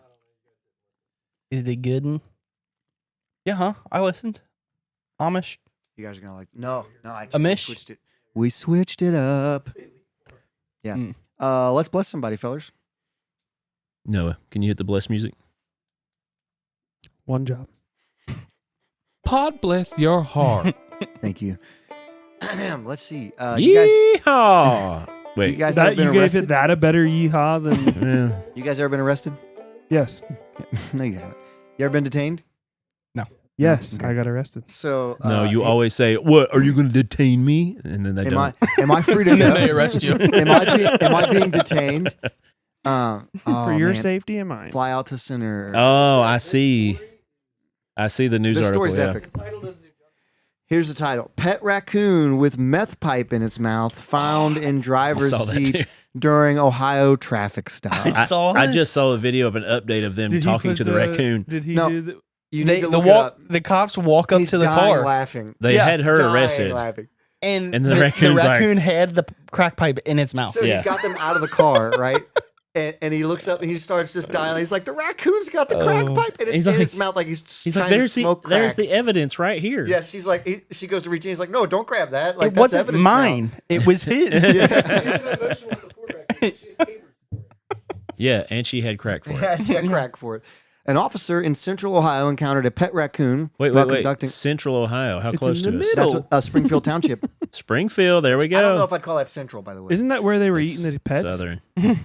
Is it a good one? Yeah, huh? I listened. Amish. You guys are going to like No, I Amish? switched it. We switched it up. Yeah. Mm. Let's bless somebody, fellas. Noah, can you hit the bless music? One job. Pod bless your heart. Thank you. Let's see. You guys, Yeehaw! you Wait. guys ever That been you gave arrested? it that a better yeehaw than Yeah. You guys ever been arrested? yes, No, you haven't. You ever been detained? yes. Okay. I got arrested. So No, you hey, always say, "What are you going to detain me?" And then they am don't. am I free to And then go? they arrest you. am I being detained? For Oh, your man. safety and mine. Fly out to center. Oh, I see. I see the news This article. story's Yeah. epic. Here's the title: Pet raccoon with meth pipe in its mouth found in driver's saw that seat too. during Ohio traffic stop. I saw I this. just saw a video of an update of them Did he talking put to the raccoon. Did he No. do the? You need They, to the look it up. the cops walk up He's to the dying car, laughing. They Yeah, had her Dying arrested. laughing. and And the the raccoon's like- raccoon had the crack pipe in its mouth. So Yeah. he's got them out of the car, right? And he looks up and he starts just dying. He's like, the raccoon's got the crack Oh. pipe, and it's He's in like- its mouth like he's He's trying like, to "There's smoke the crack. there's the evidence right here." Yes, she's like, she goes to reach in. He's like, no, don't grab that. Like, It that's wasn't evidence now. mine. It was his. Yeah, and she had crack for it. Yeah, she had crack for it. An officer in Central Ohio encountered a pet raccoon Wait, while wait, wait. conducting. Central Ohio. How It's close in to the us? middle. That's what, Springfield Township. Springfield. There we I don't know go. if I'd call that Central, by the way. Isn't that where they were It's eating the pets? Southern. Different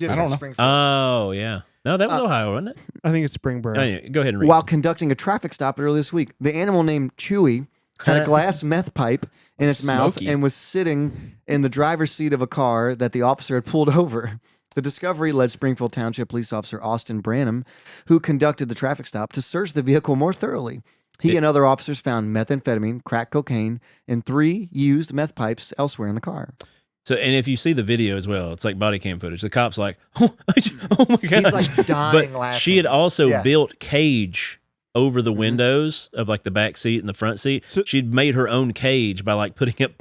I don't know. Springfield. Oh yeah. No, that was Ohio, wasn't it? I think it's Springboro. Oh, yeah. Go ahead and read. While conducting a traffic stop earlier this week, the animal named Chewy had a glass meth pipe in its mouth Smoky. and was sitting in the driver's seat of a car that the officer had pulled over. The discovery led Springfield Township Police Officer Austin Branham, who conducted the traffic stop, to search the vehicle more thoroughly. He and other officers found methamphetamine, crack cocaine, and 3 used meth pipes elsewhere in the car. So, and if you see the video as well, it's like body cam footage. The cop's like, oh my God. He's like dying But laughing. she had also Yeah. built cage over the windows of like the back seat and the front seat. So- She'd made her own cage by like putting up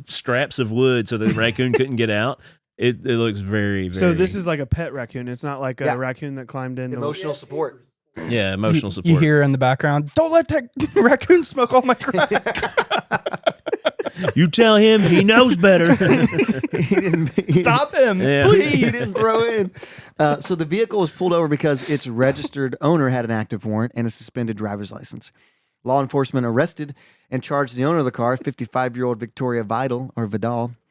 straps of wood so the raccoon couldn't get out. It looks very, very. So this is like a pet raccoon. It's not like a Yeah. raccoon that climbed in. Emotional support. yeah, emotional You support. hear in the background, don't let that raccoon smoke all my crack. You tell him he knows better. Stop him, Yeah. He please. didn't throw in. So the vehicle was pulled over because its registered owner had an active warrant and a suspended driver's license. Law enforcement arrested and charged the owner of the car, 55-year-old Victoria Vidal,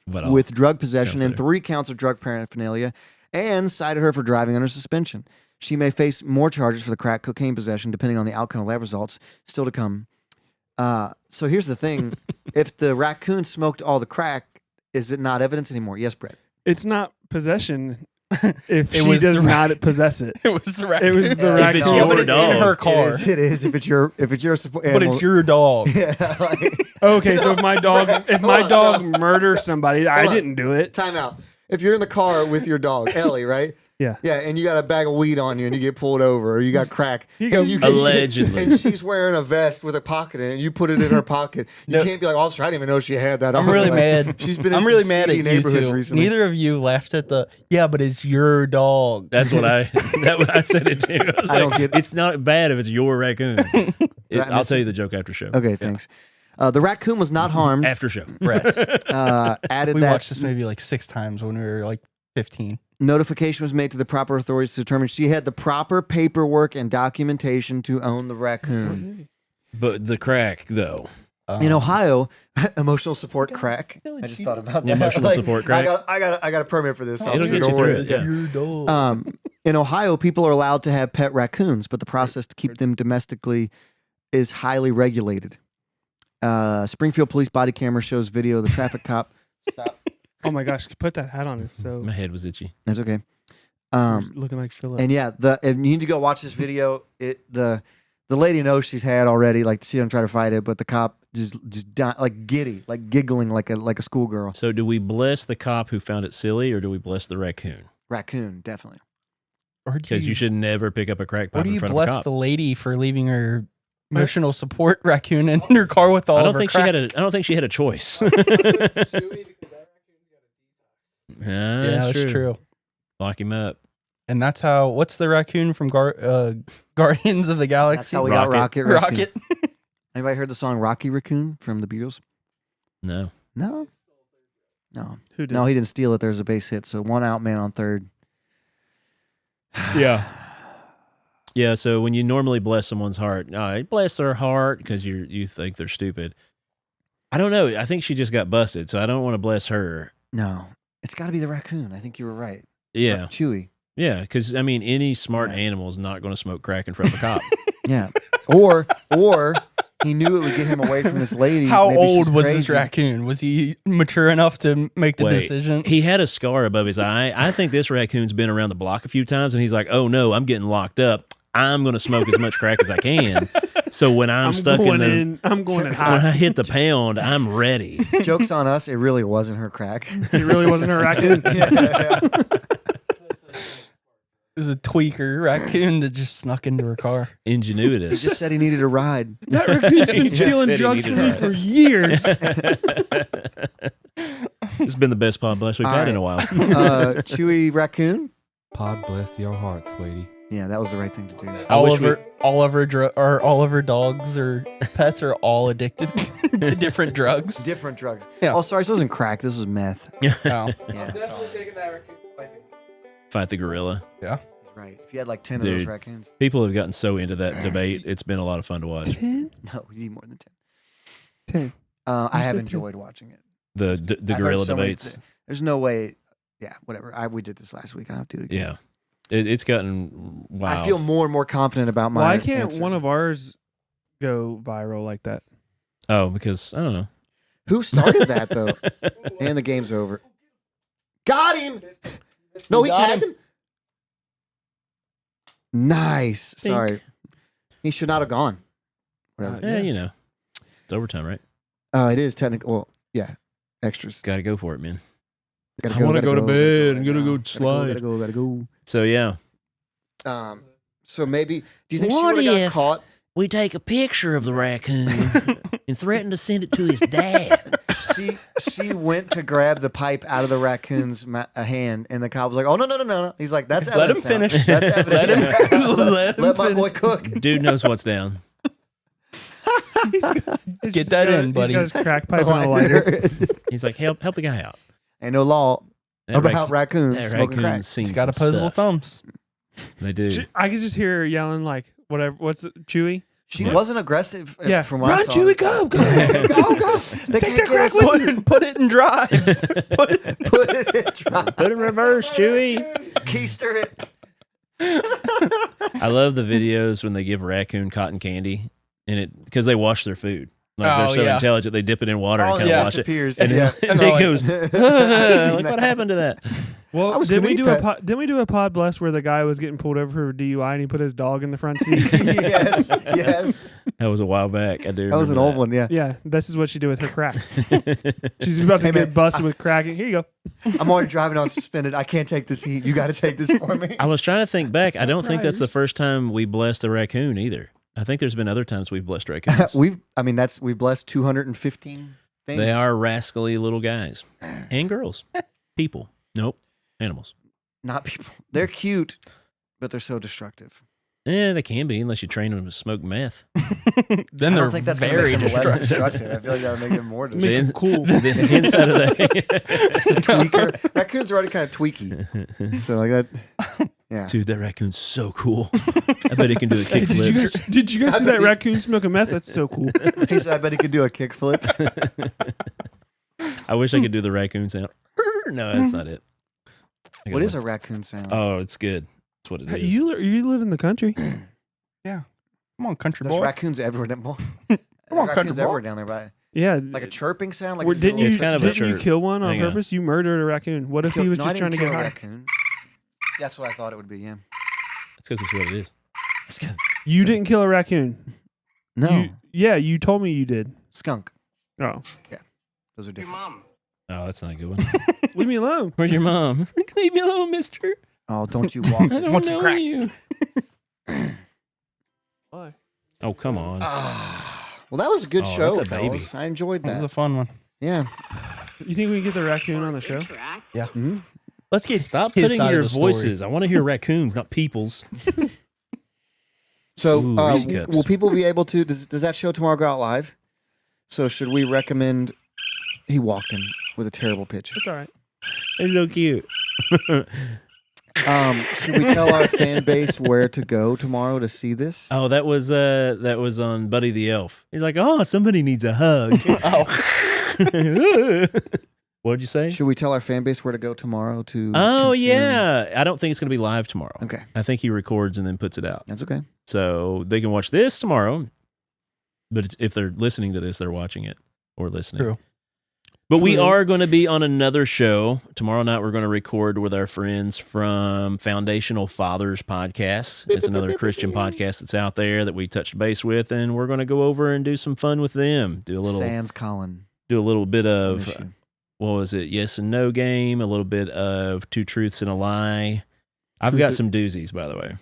with drug possession Sounds and better. 3 counts of drug paraphernalia, and cited her for driving under suspension. She may face more charges for the crack cocaine possession, depending on the outcome of lab results. Still to come. So here's the thing: if the raccoon smoked all the crack, is it not evidence anymore? Yes, Brett. It's not possession if It she was does the not possess it. It was the raccoon. It was the Yeah, raccoon. no, Yeah, but your it's dog. in her car. It is if it's your support. But it's your dog. Yeah, like, Okay, so if my dog Hold on, murders somebody, I Hold on. didn't do it. time out. If you're in the car with your dog, Ellie, right? Yeah. Yeah, and you got a bag of weed on you and you get pulled over, or you got crack. You go- and you Allegedly. And she's wearing a vest with a pocket in it, and you put it in her pocket. You No. can't be like, officer, I didn't even know she had that I'm on. really Like, mad. She's been in I'm some really mad at seedy you neighborhoods two. recently. Neither of you laughed at the, yeah, but it's your dog. That's what I said it too. I, was I don't like, get- It's not bad if it's your raccoon. I I'll miss tell it? you the joke after show. Okay, thanks. The raccoon was not harmed. After show. Brett. Added We that watched this movie like 6 times when we were like 15. notification was made to the proper authorities to determine she had the proper paperwork and documentation to own the raccoon. But the crack, though. In Ohio, emotional support crack. I just thought about that. Emotional support crack. I got a permit for this. It'll officer, get don't you worry. through it, yeah. Your dog. In Ohio, people are allowed to have pet raccoons, but the process to keep them domestically is highly regulated. Springfield police body camera shows video of the traffic cop. Stop. Oh my gosh, put that hat on. It's so My head was itchy. That's okay. you're looking like Philip. And yeah, and you need to go watch this video. The lady knows she's had already. Like she don't try to fight it, but the cop just like giddy, like giggling like a schoolgirl. So do we bless the cop who found it silly, or do we bless the raccoon? Raccoon, definitely. Or do Because you should never pick up a crack or pipe do in you front of a bless cop. the lady for leaving her emotional support raccoon in her car with all I of don't her think crack? I don't think she had a choice. Yeah, that's true. Lock him up. And that's how. What's the raccoon from Guardians of the Galaxy? That's how we got Rocket. Rocket. Raccoon. Rocket. Anybody heard the song "Rocky Raccoon" from the Beatles? No. No. Who did? No, he didn't steal it. There's a base hit, so 1 out, man on third. Yeah. Yeah. So when you normally bless someone's heart, bless their heart because you think they're stupid. I don't know. I think she just got busted, so I don't want to bless her. No, it's got to be the raccoon. I think you were right. Yeah. Chewy. Yeah. Because I mean, any smart Yeah. animal is not going to smoke crack in front of a cop. Yeah. Or he knew it would get him away from this lady. How Maybe old she's was crazy. this raccoon? Was he mature enough to make the Wait, decision? He had a scar above his eye. I think this raccoon's been around the block a few times, and he's like, "Oh no, I'm getting locked up. I'm going to smoke as much crack as I can. So when I'm stuck in the I'm going in when hot. I hit the pound, I'm ready." Joke's on us. It really wasn't her crack. It really wasn't a raccoon. It was a tweaker raccoon that just snuck into her car. He Ingenuitous. just said he needed a ride. That raccoon's been He just stealing said he drugs needed from me that. for years. It's been the best pod blast we've All had in right. a while. Chewy raccoon. Pod bless your heart, sweetie. Yeah, that was the right thing to do. All of her dogs or pets are all addicted to different drugs. Different drugs. Yeah. Oh, sorry, this wasn't crack. This was meth. Oh. Yeah, sorry. Fight the gorilla. Right. If you had like 10 of Dude. those raccoons. People have gotten so into that debate. It's been a lot of fun to watch. No, we need more than 10. 10. I You have said enjoyed watching it. The I've heard gorilla so many debates. There's no way. Yeah, whatever. We did this last week. I have to do it again. Yeah. It's gotten wow. I feel more and more confident about my Why can't answer. one of ours go viral like that? Oh, because I don't know. Who started that though? And the game's over. Got him. No, he got tagged him. Nice. Think. Sorry. He should not have gone. Whatever. Yeah, you know, it's overtime, right? It is technical. Well, yeah. Extras. Got to go for it, man. Gotta I wanna gotta go to bed. I'm gotta gonna go Gotta slide. go. So yeah, So maybe, do you think What she would have if- got caught? we take a picture of the raccoon and threaten to send it to his dad. She went to grab the pipe out of the raccoon's hand, and the cop was like, "Oh no!" He's like, "That's Let him evidence now. finish. That's evidence. Let him- let him Let my finish. boy cook." Dude knows what's down. Get that in, buddy. He's got his crack pipe and a lighter. He's like, help the guy out. Ain't no law That about raccoons that smoking crack. raccoon's seen He's got some opposable stuff. thumbs. They do. I could just hear her yelling like whatever. What's it? Chewy? She Yeah. wasn't aggressive. Yeah. From what I Run, saw. Chewy, go, go. Go. They Take can't that get us. crack Put it in drive. Put it. Put it in drive. Put it in reverse, Chewy. Keister it. I love the videos when they give a raccoon cotton candy, and it because they wash their food. Like Oh, they're so yeah. intelligent, they dip it in water and Oh, kind of yeah, wash it. disappears. And Yeah. then And it they're like- goes, I've like seen what happened to that? Well, I was did gonna we eat do that. didn't we do a pod bless where the guy was getting pulled over for DUI and he put his dog in the front seat? yes. That was a while back. I do. That was an old one. Yeah. Yeah, this is what she did with her crack. She's about to Hey, get man, busted with crack. Here you go. I'm already driving on suspended. I can't take this heat. You got to take this for me. I was trying to think back. I don't think that's the Priors. first time we blessed a raccoon either. I think there's been other times we've blessed raccoons. we've blessed 215 things. They are rascally little guys and girls, people. Nope, animals. not people. They're cute, but they're so destructive. Yeah, they can be unless you train them to smoke meth. Then I they're don't think that's gonna very make them less destructive. destructive. I feel like that would make them more Makes destructive. them cool. The inside of that. Tweaker. Raccoons are already kind of tweaky. So like that. Yeah. Dude, that raccoon's so cool. I bet he can do a Hey, kickflip. did you guys see that raccoon smoking meth? That's so cool. He said, I bet he could do a kickflip. I wish I could do the raccoon sound. No, that's not it. I What gotta is a look. raccoon sound? Oh, it's good. That's what it is. You live in the country. Come on, country There's boy. raccoons everywhere. Come on, Raccoons country boy. everywhere down there. By Yeah. like a chirping sound. Like Or just a didn't you? little- It's kind of a didn't you chirp. kill one on Hang on. purpose? You murdered a raccoon. What if he was No, I just trying to didn't get kill a high? raccoon. That's what I thought it would be. Yeah. That's because it's what it is. You didn't kill a raccoon. No. You told me you did. Skunk. Oh, Those are different. Oh, that's not a good one. leave me alone. Where's your mom? Leave me alone, mister. Oh, don't you walk. I don't Want some know crack? you. Why? Oh, come on. Well, that was a good Oh, show, that's a baby. fellas. I enjoyed That was that. a fun one. Yeah. You think we can get the raccoon on the show? Mhm. Let's get Stop his putting side of your the story. voices. I want to hear raccoons, not people's. So, Ooh, Reese cups. will people be able to? Does that show tomorrow go out live? So, should we recommend? He walked him with a terrible pitch. It's all right. They're so cute. Should we tell our fan base where to go tomorrow to see this? Oh, that was on Buddy the Elf. He's like, oh, somebody needs a hug. What'd you say? Should we tell our fan base where to go tomorrow to? Oh consume- yeah, I don't think it's gonna be live tomorrow. Okay, I think he records and then puts it out, that's okay. so they can watch this tomorrow. But if they're listening to this, they're watching it or listening. True. But we True. are going to be on another show tomorrow night. We're going to record with our friends from Foundational Fathers Podcast. It's another Christian podcast that's out there that we touched base with, and we're going to go over and do some fun with them. Do a Sans Colin. bit of Miss you. what was it? Yes and no game. A little bit of two truths and a lie. I've Truth got or- some doozies, by the way.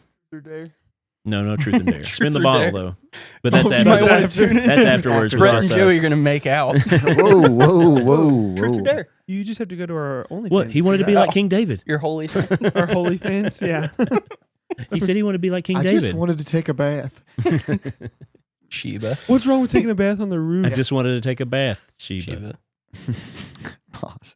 No truth and dare. Spin the Truth or bottle dare? though. But that's Oh, you might after. want to tune in. That's afterwards. Brett and with us. Joey are going to make out. Whoa. Truth or dare? You just have to go to our OnlyFans. What? He wanted to be like King David. Your holy our holy fans. Yeah. He said he wanted to be like King I David. just wanted to take a bath. Sheba. What's wrong with taking a bath on the roof? I just wanted to take a bath. Sheba. Pause.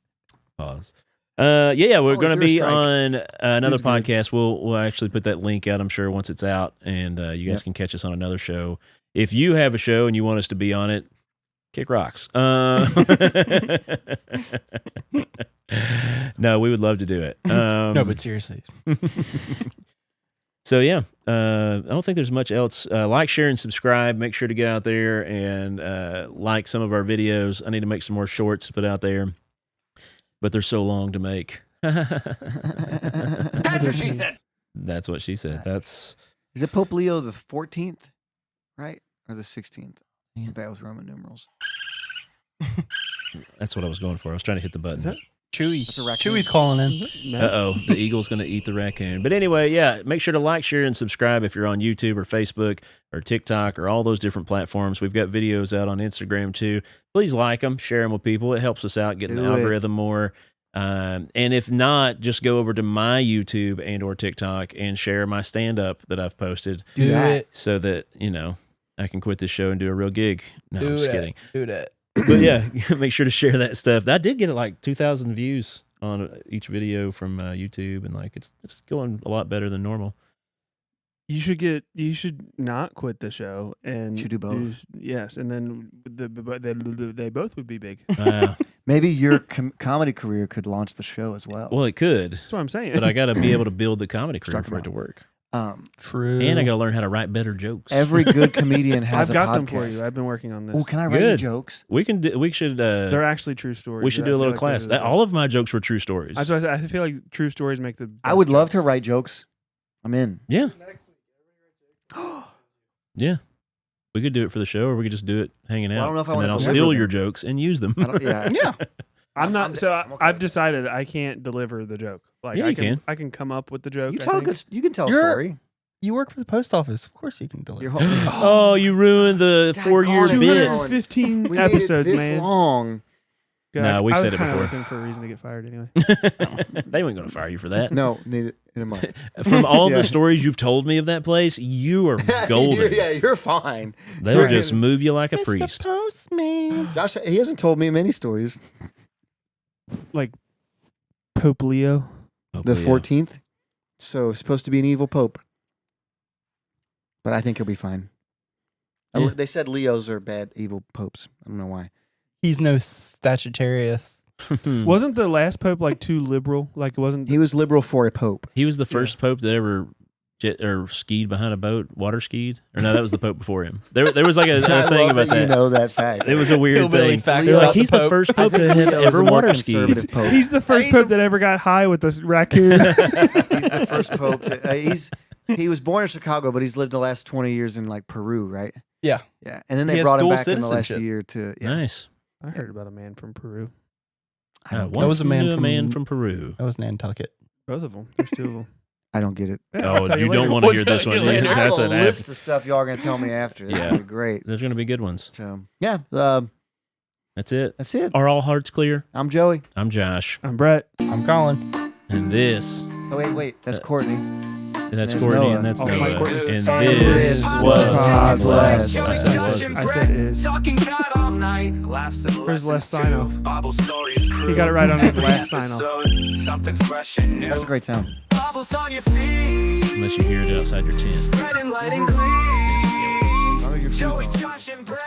Pause. Yeah, we're Oh, going to is there a be strike? on another dude's good. podcast. We'll actually put that link out, I'm sure, once it's out, and you guys Yep. can catch us on another show. If you have a show and you want us to be on it, kick rocks. No, we would love to do it. No, but seriously. So yeah, I don't think there's much else. Like, share, and subscribe. Make sure to get out there and like some of our videos. I need to make some more shorts to put out there, but they're so long to make. That's what she said. That's what she said. That's Is it Pope Leo the 14th, right? Or the 16th? Yeah. That was Roman numerals. that's what I was going for. I was trying to hit the button. Is that- Chewy. That's a raccoon. Chewy's calling in. Uh-oh, the eagle's going to eat the raccoon. But anyway, yeah, make sure to like, share, and subscribe if you're on YouTube or Facebook or TikTok or all those different platforms. We've got videos out on Instagram too. Please like them, share them with people. It helps us out getting the Do it. algorithm more. And if not, just go over to my YouTube and or TikTok and share my stand-up that I've posted Do it. so that, I can quit this show and do a real gig. No, I'm just kidding. Do that. But yeah, make sure to share that stuff. I did get like 2,000 views on each video from YouTube, and like it's going a lot better than normal. You should not quit the show and Should do both. Yes, and then they both would be big. Maybe your comedy career could launch the show as well. Well, it could, That's what I'm saying. but I got to be able to build the comedy career Start for it them to work, True. and I got to learn how to write better jokes. Every good comedian has I've got a podcast. some for you. I've been working on this. Oh, can I write you Good. jokes? we should. They're actually true stories. We should I do a feel little like class. those are the All best. of my jokes were true stories. That's why I feel like true stories make the. I best would love jokes. to write jokes. I'm in. Yeah. Yeah. We could do it for the show, or we could just do it hanging out. Well, I don't know if I and wanna then I'll deliver steal them. your jokes and use them. I don't, yeah. Yeah. I'm not. So I'm okay. I've decided I can't deliver the joke. Like Yeah, I you can. I can come up with the joke. You I tell a think. good. You can tell a You're- story. You work for the post office. Of course you can deliver. Your whole, Oh, you ruined the Daggone 4-year it, bit. man. 215 we made it episodes, this man. long. God, Nah, we've I was said it kinda before. looking for a reason to get fired anyway. They weren't going to fire you for that. No, need it in a month. From all Yeah. the stories you've told me of that place, you are golden. You're fine. They'll Right. just move you like a Mr. priest. Postman. Josh, he hasn't told me many stories. Like Pope Leo. The 14th. So it's supposed to be an evil pope. But I think he'll be fine. Yeah. They said Leos are bad, evil popes. I don't know why. He's no Sagittarius. Wasn't the last pope like too liberal? Like it wasn't. He was liberal for a pope. He was the first pope that ever skied behind a boat, water skied. Or no, that was the pope before him. There was like a I thing love about that. You that. know that fact. It was a weird Hillbilly thing. facts They're like, about the he's the Pope. first I pope to think have Leo was ever a more water skied. conservative pope. He's the first pope that ever got high with the raccoon. He's the first pope. He was born in Chicago, but he's lived the last 20 years in like Peru, right? Yeah. Yeah. And then He they has brought him dual back in the last citizenship. year to. Yeah. Nice. I heard about a man from Peru. I don't, That was a man from Peru. That was Nantucket. Both of them. There's two of them. I don't get it. Oh, you don't want to hear this one. Later. I have That's a an list of stuff y'all are going to tell me after. That's Yeah. gonna be great. There's going to be good ones. So, yeah. That's it. That's it. Are all hearts clear? I'm Joey. I'm Josh. I'm Brett. I'm Colin. And this, Oh, wait. That's Courtney. that's There's Courtney, Noah. and that's Oh, Noah. Mike Courtney. And This this was was God Bless. I said was. I said is. Talking God all night. Laughs and Where's lessons less sign too. off? Bible stories crew. He got it right on his Every last sign off. episode, something fresh and new. That's a great sound. Bubbles on your feet. Unless you hear it outside your tent. Spreading light and Yes, glee. your Joey, feet on. Josh, and Brett.